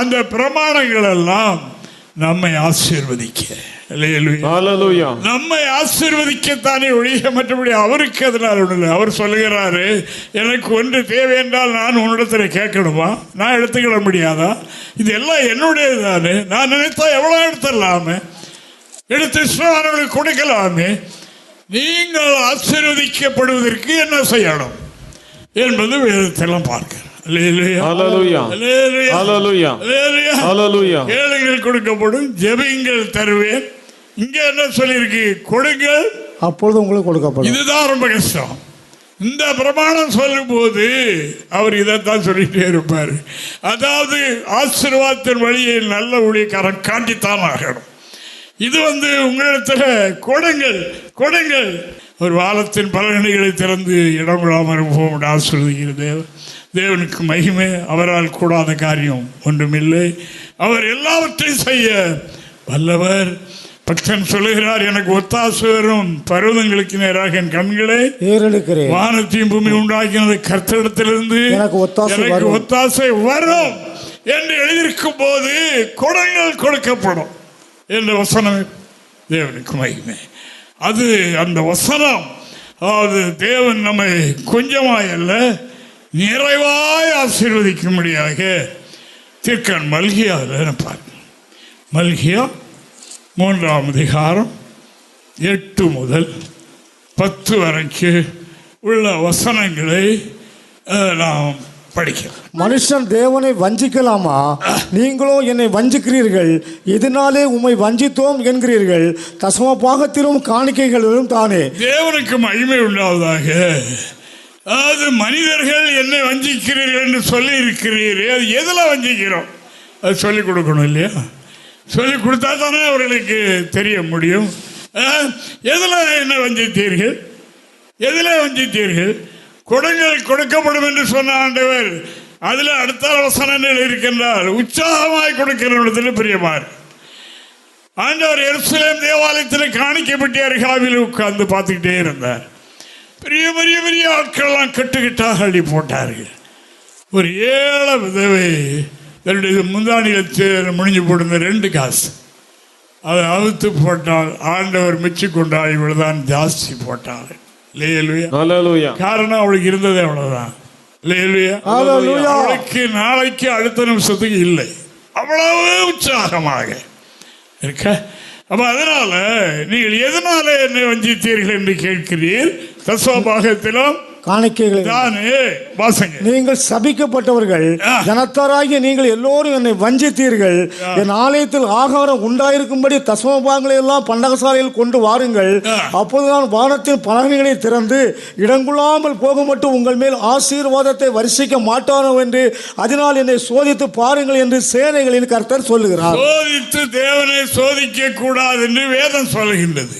அந்த பிரமாணங்கள் எல்லாம் நம்மை ஆசீர்வதிக்க, நம்மை ஆசீர்வதிக்கத்தானே ஒழிய மற்றபடி அவருக்கு அதனால் ஒன்றும். அவர் சொல்லுகிறாரு, எனக்கு ஒன்று தேவை என்றால் நான் உன்னிடத்தில் கேட்கணுமா? நான் எடுத்துக்கிட முடியாதா? இது எல்லாம் என்னுடையது தானே. நான் நினைத்தா எவ்வளோ எடுத்துடலாமே, எடுத்து இஸ்ரவேலர்களுக்கு கொடுக்கலாமே. நீங்கள் ஆசீர்வதிக்கப்படுவதற்கு என்ன செய்யணும் என்பது வேதத்தெல்லாம் பார்க்கிறோம். கேளுங்கள் கொடுக்கப்படும், ஜெபிங்கள் தருவேன். இங்க என்ன சொல்லியிருக்கு? கொடுங்கள் அப்பொழுது உங்களுக்கு கொடுக்கப்படும். இதுதான் ரொம்ப கஷ்டம். இந்த பிரமாணம் சொல்லும் போது அவர் இதைத்தான் சொல்லிட்டே இருப்பார். அதாவது ஆசீர்வாதத்தின் வழியை நல்ல ஊழியக்காரன் காட்டித்தான் ஆகணும். இது உங்களிடத்தில் கொடுங்கள் கொடுங்கள். ஒரு வாரத்தின் பலகணிகளை திறந்து இடம் விடாமல் போக ஆசீர்வதிக்கிறது தேவனுக்கு மகிமை. அவரால் கூடாத காரியம் ஒன்றுமில்லை. அவர் எல்லாவற்றையும் செய்ய வல்லவர். பக்தன் சொல்லுகிறார், எனக்கு ஒத்தாசை வரும் பர்வதங்களுக்கு நேராக என் கண்களை ஏறெடுக்கிறேன். வானத்தையும் பூமி உண்டாக்கினது கர்த்தரிடத்திலிருந்து எனக்கு ஒத்தாசை வரும் என்று எழுதியிருக்கும் போது கொடுங்கள் கொடுக்கப்படும் என்ற வசனம் தேவனுக்கு மகிமை. அது அந்த வசனம், அதாவது தேவன் நம்மை கொஞ்சமாய் அல்ல நிறைவாய் ஆசீர்வதிக்கும்படியாக தீர்க்கன் மல்கியாவில் பார்க்க. மல்கியா 3ஆம் அதிகாரம் 8 முதல் 10 வரைக்கு உள்ள வசனங்களை நாம் படிக்கலாம். மனுஷன் தேவனை வஞ்சிக்கலாமா? நீங்களோ என்னை வஞ்சிக்கிறீர்கள். எதனாலே உம்மை வஞ்சித்தோம் என்கிறீர்கள். தசம பாகத்திலும் காணிக்கைகளிலும் தானே. தேவனுக்கு மகிமை உண்டாவதாக. அதாவது மனிதர்கள் என்னை வஞ்சிக்கிறீர்கள் என்று சொல்லி இருக்கிறீர்கள். அது எதில் வஞ்சிக்கிறோம்? அது சொல்லிக் கொடுக்கணும் இல்லையா? சொல்லிக் கொடுத்தா தானே அவர்களுக்கு தெரிய முடியும். எதில் என்ன வஞ்சித்தீர்கள்? எதில் வஞ்சித்தீர்கள்? கொடுங்கள் கொடுக்கப்படும் என்று சொன்ன ஆண்டவர் அதில் அடுத்த வசனங்கள் இருக்கின்றார். உற்சாகமாய் கொடுக்கிறவர்கள் பிரியமார். ஆண்டவர் எருசலேம் தேவாலயத்தில் காணிக்கப்பட்ட அருகாமையில் உட்கார்ந்து பார்த்துக்கிட்டே இருந்தார். பெரிய பெரிய பெரிய ஆட்கள்லாம் கட்டுக்கிட்டாக அள்ளி போட்டார்கள். ஒரு ஏழை விதவை என்னுடைய முந்தானியில் முடிஞ்சு போட்டிருந்த 2 காசு அதை அவுத்து போட்டால் ஆண்டவர் மிச்சு கொண்டால் இவ்வளவுதான் ஜாஸ்தி போட்டாள். காரணம் அவளுக்கு இருந்தது அவ்வளவுதான். அவளுக்கு நாளைக்கு அடுத்த நிமிஷத்துக்கு இல்லை. அவ்வளவு உற்சாகமாக இருக்க. அப்ப அதனால நீங்கள் எதனால என்னை வஞ்சித்தீர்கள் என்று கேட்கிறீர். தசமபாகத்திலும் நீங்கள் சபிக்கப்பட்டவர்கள், ஜனத்தாராகிய நீங்கள் எல்லோரும் என்னை வஞ்சித்தீர்கள். என் ஆலயத்தில் ஆகாரம் உண்டாயிருக்கும்படி தசமபாகங்களை எல்லாம் பண்டகசாலையில் கொண்டு வாருங்கள். அப்போது நான் வானத்தின் பலகைகளை திறந்து இடங்குள்ளாமல் போக மட்டும் உங்கள் மேல் ஆசீர்வாதத்தை வரிசிக்க மாட்டானோ என்று அதனால் என்னை சோதித்து பாருங்கள் என்று சேனைகளின் கர்த்தர் சொல்லுகிறார். சோதித்து தேவனை சோதிக்க கூடாது என்று வேதம் சொல்லுகின்றது.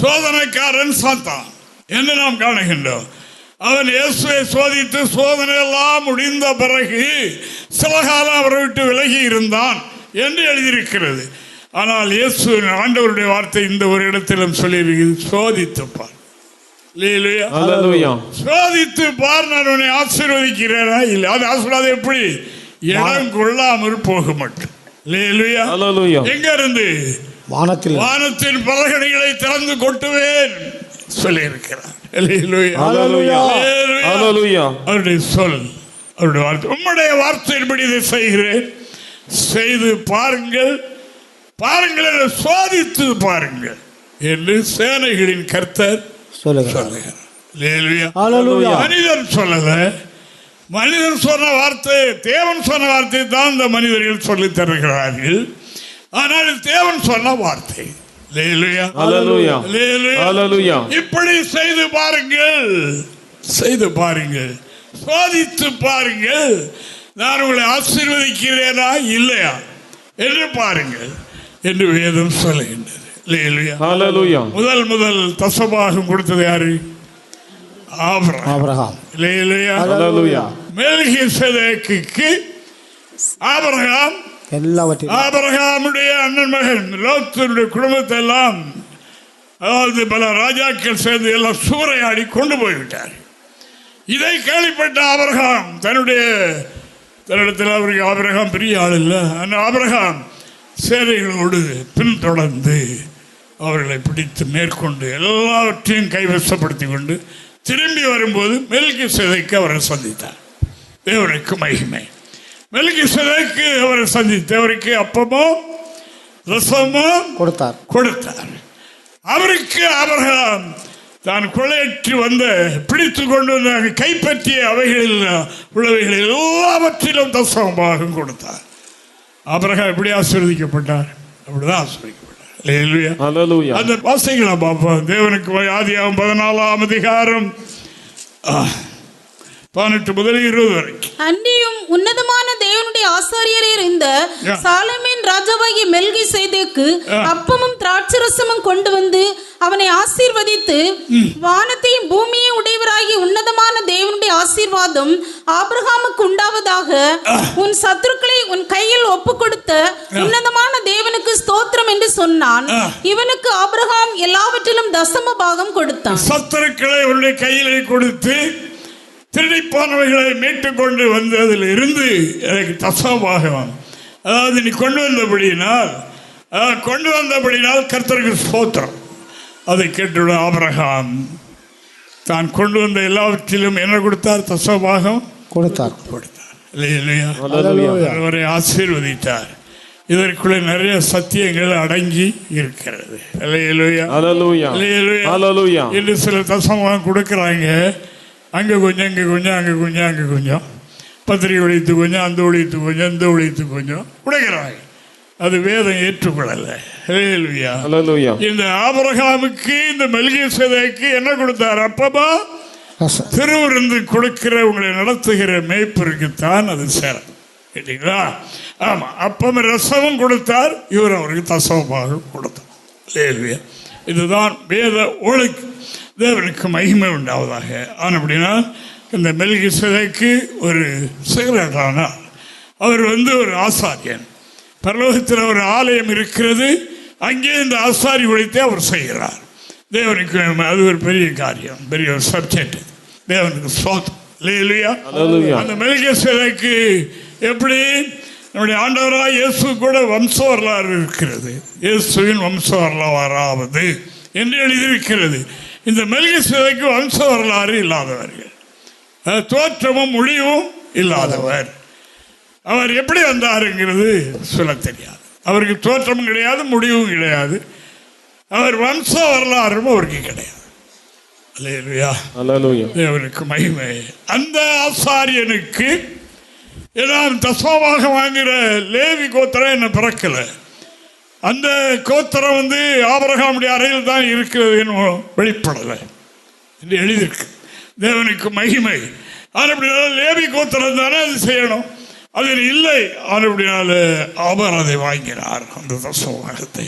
சோதனைக்காரன் சாத்தான் என்று நாம் காணுகின்றோம். அவன் இயேசுவை சோதித்து சோதனை எல்லாம் முடிந்த பிறகு சில காலம் அவரை விட்டு விலகி இருந்தான் என்று எழுதியிருக்கிறது. ஆனால் இயேசு ஆண்டவருடைய வார்த்தை இந்த ஒரு இடத்திலும் சொல்லியிருக்கிறது, சோதித்துப்பார். சோதித்து பார், நான் உன்னை ஆசீர்வதிக்கிறேனா இல்லை. அது ஆசீர்வாதம் எப்படி? இடம் கொள்ளாமல் போக மாட்டேன். எங்க இருந்து? வானத்தின் பலகணிகளை திறந்து கொட்டுவேன் சொல்லி இருக்கிறார். அவருடைய சொல், அவருடைய வார்த்தை, உம்முடைய வார்த்தையின்படி இதை செய்கிறேன், செய்து பாருங்கள் பாருங்கள், சோதித்து பாருங்கள் என்று சேனைகளின் கர்த்தர் சொல்லுகிறார். மனிதன் சொல்லல, மனிதன் சொன்ன வார்த்தை, தேவன் சொன்ன வார்த்தை தான் இந்த மனிதர்கள் சொல்லி தருகிறார்கள். ஆனால் தேவன் சொன்ன வார்த்தை. இப்படி செய்து பாருங்கள், செய்து பாருங்கள், சோதித்து பாருங்கள், நான் உங்களை ஆசீர்வதிக்கிறேனா இல்லையா என்று பாருங்கள் என்று வேதம் சொல்லுகின்றது. ஹல்லேலூயா. முதல் தசபாகம் கொடுத்தது யாரு? ஆபிரகாம். ஹல்லேலூயா. மெல்கிசேதேக்குக்கு ஆபிரகாம் எல்லாவற்றையும் ஆபிரகாமுடைய அண்ணன் மகன் லோத்துடைய குடும்பத்தை எல்லாம், அதாவது பல ராஜாக்கள் சேர்ந்து எல்லாம் சூறையாடி கொண்டு போய்விட்டார். இதை கேள்விப்பட்ட ஆபிரகாம் தன்னிடத்தில் அவருக்கு ஆபிரகாம் பெரிய ஆள் இல்லை, அந்த ஆபிரகாம் சேனைகளோடு பின்தொடர்ந்து அவர்களை பிடித்து மேற்கொண்டு எல்லாவற்றையும் கைவசப்படுத்தி கொண்டு திரும்பி வரும்போது மெல்கிசேதேக்கு அவரை சந்தித்தார். தேவனுக்கு மகிமை. மெல்கிசேதேக்கு அவரை சந்தித்து அவருக்கு அப்பமோ ரசமோ கொடுத்தார். அவருக்கு ஆபிரகாம் தான் கொள்ளையற்றி வந்த பிடித்து கொண்டு வந்த கைப்பற்றிய அவைகளில் உள்ளவைகள் எல்லாவற்றிலும் தசமபாகம் கொடுத்தார். ஆபிரகாம் எப்படி ஆசீர்வதிக்கப்பட்டார்? அப்படிதான் ஆசீர்வதிக்கப்பட்டார். அந்த வார்த்தைகளை பார்ப்போம். தேவனுக்கு ஆதியாகமம் 14ஆம் அதிகாரம் 18 முதல் 20 வரைக்கும். அன்றியும் உன்னதமான தேவனுடைய ஆசாரியரே இருந்த சாலமோன் ராஜாவாகிய மெல்கிசேதேக்கு அப்பமும் திராட்சரசமும் கொண்டு வந்து அவனை ஆசீர்வதித்து, வானத்தையும் பூமியையும் உடையவராகிய உன்னதமான தேவனுடைய ஆசீர்வாதம் ஆபிரகாமுக்கு உண்டாவதாக, உன் சத்துருக்களை உன் கையில் ஒப்பு கொடுத்த உன்னதமான தேவனுக்கு ஸ்தோத்திரம் என்று சொன்னான். இவனுக்கு ஆபிரகாம் எல்லாவற்றிலும் தசம பாகம் கொடுத்தான். சத்துருக்களை உன்னுடைய கையிலே கொடுத்து திருடிப்பானவைகளை மீட்டுக் கொண்டு வந்ததில் இருந்து எனக்கு தசமபாகம், அதாவது நீ கொண்டு வந்தபடினால் கர்த்தருக்கு ஸ்தோத்திரம். அதை கேட்டுள்ள ஆபிரகாம் தான் கொண்டு வந்த எல்லாவற்றிலும் என்ன கொடுத்தார்? தசமபாகம் கொடுத்தார். அவரை ஆசீர்வதித்தார். இதற்குள்ளே நிறைய சத்தியங்கள் அடங்கி இருக்கிறது. இன்று சில தசமபாகம் கொடுக்குறாங்க, அங்கே கொஞ்சம் இங்கே கொஞ்சம் அங்கே கொஞ்சம் அங்கே கொஞ்சம், பத்திரிகை ஒழித்து கொஞ்சம், அந்த ஒழித்து கொஞ்சம், இந்த ஒழித்து கொஞ்சம் உடைக்கிறாங்க. அது வேதம் ஏற்றுக்கொள்ளல. இந்த ஆபிரகாமுக்கு இந்த மெல்கிசேதேக்கு என்ன கொடுத்தார்? அப்பமா திருவிருந்து கொடுக்கிற உங்களை நடத்துகிற மேய்ப்பருக்குத்தான் அது சேரும். கேட்டீங்களா? ஆமா, அப்பம் ரசமும் கொடுத்தார், இவர் அவருக்கு தசமபாகம் கொடுத்தார். இதுதான் வேத ஒழுக்கு. தேவனுக்கு மகிமை உண்டாவதாக. ஆனப்படினா இந்த மெல்கிசேதேக்கு ஒரு செக்ரட்டரானார். அவர் ஒரு ஆசாரியன். பரலோகத்தில் ஒரு ஆலயம் இருக்கிறது, அங்கே இந்த ஆசாரி உழைத்தை அவர் செய்கிறார். தேவனுக்கு அது ஒரு பெரிய காரியம், பெரிய ஒரு சப்ஜெக்ட். தேவனுக்கு ஸ்தோத்திரம். அந்த மெல்கிசேதேக்கு எப்படி நம்முடைய ஆண்டவராக இயேசு கூட வம்ச வரலாறு இருக்கிறது. இயேசுவின் வம்ச வரலாறாவது என்று எழுதியிருக்கிறது. இந்த மெல்கிசேதேக்கு வம்ச வரலாறு இல்லாதவர்கள், தோற்றமும் முடிவும் இல்லாதவர். அவர் எப்படி வந்தாருங்கிறது சொல்ல தெரியாது. அவருக்கு தோற்றமும் கிடையாது, முடிவும் கிடையாது. அவர் வம்ச வரலாறும் அவருக்கு கிடையாது. தேவனுக்கு மகிமை. அந்த ஆசாரியனுக்கு எல்லாம் தசமமாக வாங்குகிற லேவி கோத்திரம் என்ன பிறக்கல. அந்த கோத்திரம் ஆபிரகாமுடைய அறையில் தான் இருக்கிறது வெளிப்படலை என்று எழுதியிருக்கு. தேவனுக்கு மகிமை. ஆனால் லேவி கோத்திரம் தானே அது செய்யணும், அது இல்லை. ஆனால் அவர் அதை வாங்கினார். அந்த தசமபாகத்தை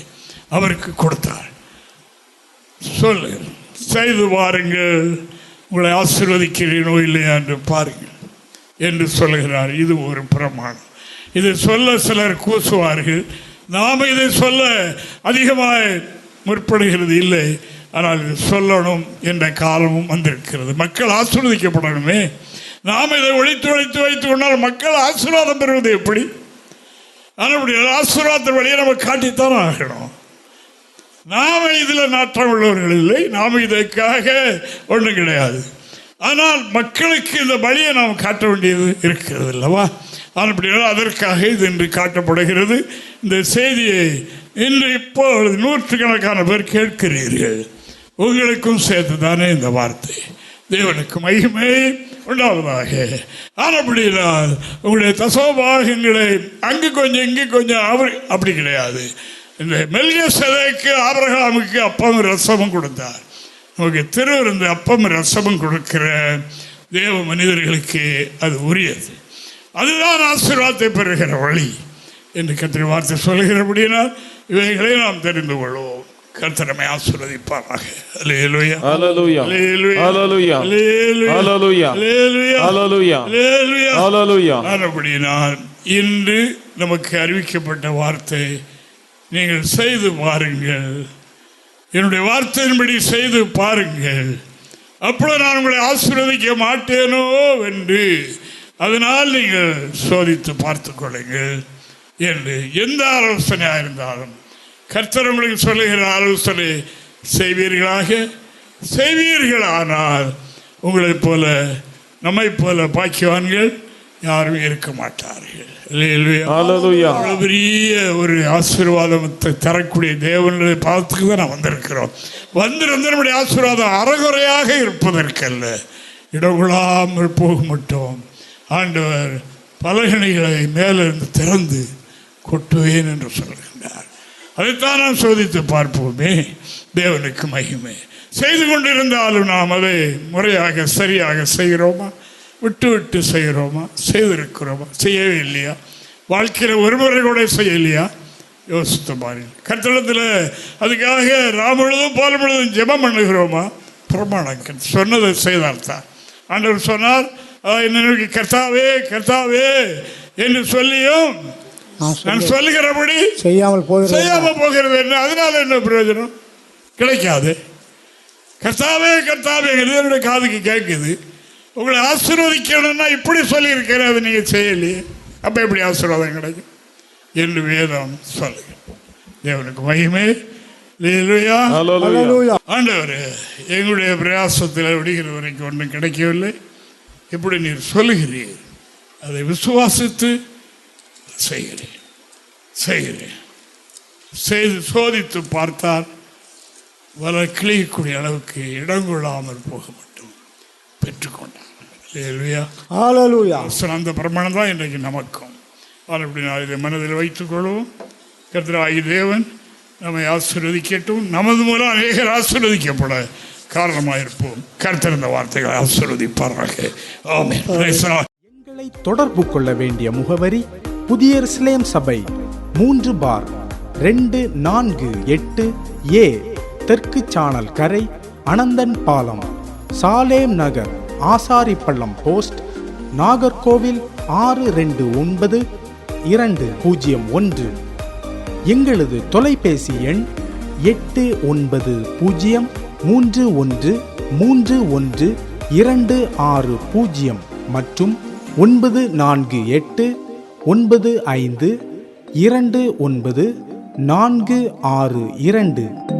அவருக்கு கொடுத்தார். சொல்லு, செய்து பாருங்கள், உங்களை ஆசீர்வதிக்கிறீனோ இல்லையா என்று பாருங்கள் என்று சொல்லுகிறார். இது ஒரு பிரமாணம். இதை சொல்ல சிலர் கூசுவார்கள். நாம் இதை சொல்ல அதிகமாக முற்படுகிறது இல்லை. ஆனால் இது சொல்லணும் என்ற காலமும் வந்திருக்கிறது. மக்கள் ஆசீர்வதிக்கப்படணுமே. நாம் இதை ஒழித்து வைத்து கொண்டால் மக்கள் ஆசீர்வாதம் பெறுவது எப்படி? ஆனால் ஆசீர்வாதத்தின் வழியை நம்ம காட்டித்தான் ஆகணும். நாம இதில் நாட்டம் உள்ளவர்கள் இல்லை, நாம் இதற்காக ஒன்றும் கிடையாது. ஆனால் மக்களுக்கு இந்த வழியை நாம் காட்ட வேண்டியது இருக்கிறது அல்லவா? ஆனால் அதற்காக இது இன்று காட்டப்படுகிறது. இந்த செய்தியை இன்று இப்பொழுது நூற்றுக்கணக்கான பேர் கேட்கிறீர்கள். உங்களுக்கும் சேர்த்து தானே இந்த வார்த்தை. தேவனுக்கு மகிமை உண்டாவதாக. ஆனால் உங்களுடைய தசமபாகங்களை அங்கு கொஞ்சம் இங்கு கொஞ்சம் அவர் அப்படி கிடையாது. இந்த மெல்கிசேதேக்கு ஆபிரகாமுக்கு அப்பமும் ரசமும் கொடுத்தார். நமக்கு திருவிருந்து அப்பமும் ரசமும் கொடுக்கிற தேவ மனிதர்களுக்கு அது உரியது. அதுதான் ஆசீர்வாதத்தை பெறுகிற வழி என்று கர்த்தர் வார்த்தை சொல்கிறபடியினால் இவைகளை நாம் தெரிந்து கொள்வோம். கர்த்தர் நம்மை ஆசீர்வதிப்பாராக. அல்லேலூயா, Hallelujah. அல்லேலூயா, Hallelujah. அல்லேலூயா, Hallelujah. அல்லேலூயா, Hallelujah. அல்லேலூயா. Hallelujah. ஆனபடியினால் இன்று நமக்கு அறிவிக்கப்பட்ட வார்த்தை, நீங்கள் செய்து பாருங்கள், என்னுடைய வார்த்தையின்படி செய்து பாருங்கள், அப்பொழுது நான் உங்களை ஆசீர்வதிக்க மாட்டேனோ என்று, அதனால் நீங்கள் சோதித்து பார்த்து கொள்ளுங்கள் என்று எந்த ஆலோசனையாக இருந்தாலும் கர்த்தர் உங்களுக்கு சொல்லுகிற ஆலோசனை செய்வீர்களானால் உங்களைப் போல நம்மை போல பாக்கியவான்கள் யாரும் இருக்க மாட்டார்கள். Hallelujah. அவ்வளவு பெரிய ஒரு ஆசீர்வாதத்தை தரக்கூடிய தேவனுடைய பாதத்துக்கு தான் நான் வந்திருக்கிறோம். வந்திருந்த நம்முடைய ஆசீர்வாதம் அறகுறையாக இருப்பதற்கல்ல, இடங்கொள்ளாமல் போக மட்டும் ஆண்டவர் பலகணிகளை மேலிருந்து திறந்து கொட்டுவேன் என்று சொல்கின்றார். அதைத்தான் நாம் சோதித்து பார்ப்போமே. தேவனுக்கு மகிமை. செய்து கொண்டிருந்தாலும் நாம் அதை முறையாக சரியாக செய்கிறோமா, விட்டு விட்டு செய்கிறோமா, செய்திருக்கிறோமா, செய்யவே இல்லையா, வாழ்க்கையில் ஒரு முறை கூட செய்யலையா, யோசித்து பாருங்கள். கர்த்தரிடத்தில் அதுக்காக ராமுழுதும் பால் முழுதும் ஜெபம் பண்ணுகிறோமா, பிரமாணம் சொன்னதை செய்தால்தான். ஆண்டவர் சொன்னார், என்னை கர்த்தாவே கர்த்தாவே என்று சொல்லியும் நான் சொல்லுகிறபடி செய்யாமல் போகிறது என்ன, அதனால என்ன பிரயோஜனம்? கிடைக்காது. கர்த்தாவே கர்த்தாவே என்னுடைய காதுக்கு கேட்குது. உங்களை ஆசீர்வதிக்கணும்னா இப்படி சொல்லியிருக்கிறேன், அதை நீங்கள் செய்யலையே, அப்போ எப்படி ஆசீர்வாதம் கிடைக்கும் என்று வேதம் சொல்லுங்க. தேவனுக்கு மகிமை. ஆண்டவர், எங்களுடைய பிரயாசத்தில் விடுகிற வரைக்கும் ஒன்றும் கிடைக்கவில்லை, இப்படி நீர் சொல்லுகிறீர், அதை விசுவாசித்து செய்கிறேன் செய்து சோதித்து பார்த்தால் வர கிளியக்கூடிய அளவுக்கு இடங்கொள்ளாமல் போக மட்டும் பெற்றுக்கொண்டார். அந்த பிரமாணம் தான் இன்றைக்கு நமக்கும். அப்படி நான் இதை மனதில் வைத்துக் கொள்வோம். கர்த்தராகிய தேவன் நம்மை ஆசீர்வதிக்கட்டும், நமது மூலம் அநேகர் ஆசீர்வதிக்கப்பட காரணமாக இருப்போம். கர்த்தர் இந்த வார்த்தைகளை ஆசீர்வதிப்பாராக. ஆமென். எங்களை தொடர்பு கொள்ள வேண்டிய முகவரி: புதிய எருசலேம் சபை, 3/248 தெற்கு சானல் கரை, அனந்தன் பாலம், சாலேம் நகர், ஆசாரிப்பள்ளம் போஸ்ட், நாகர்கோவில் 629201. எங்களது தொலைபேசி எண் 8931313126 மற்றும் 94895294662.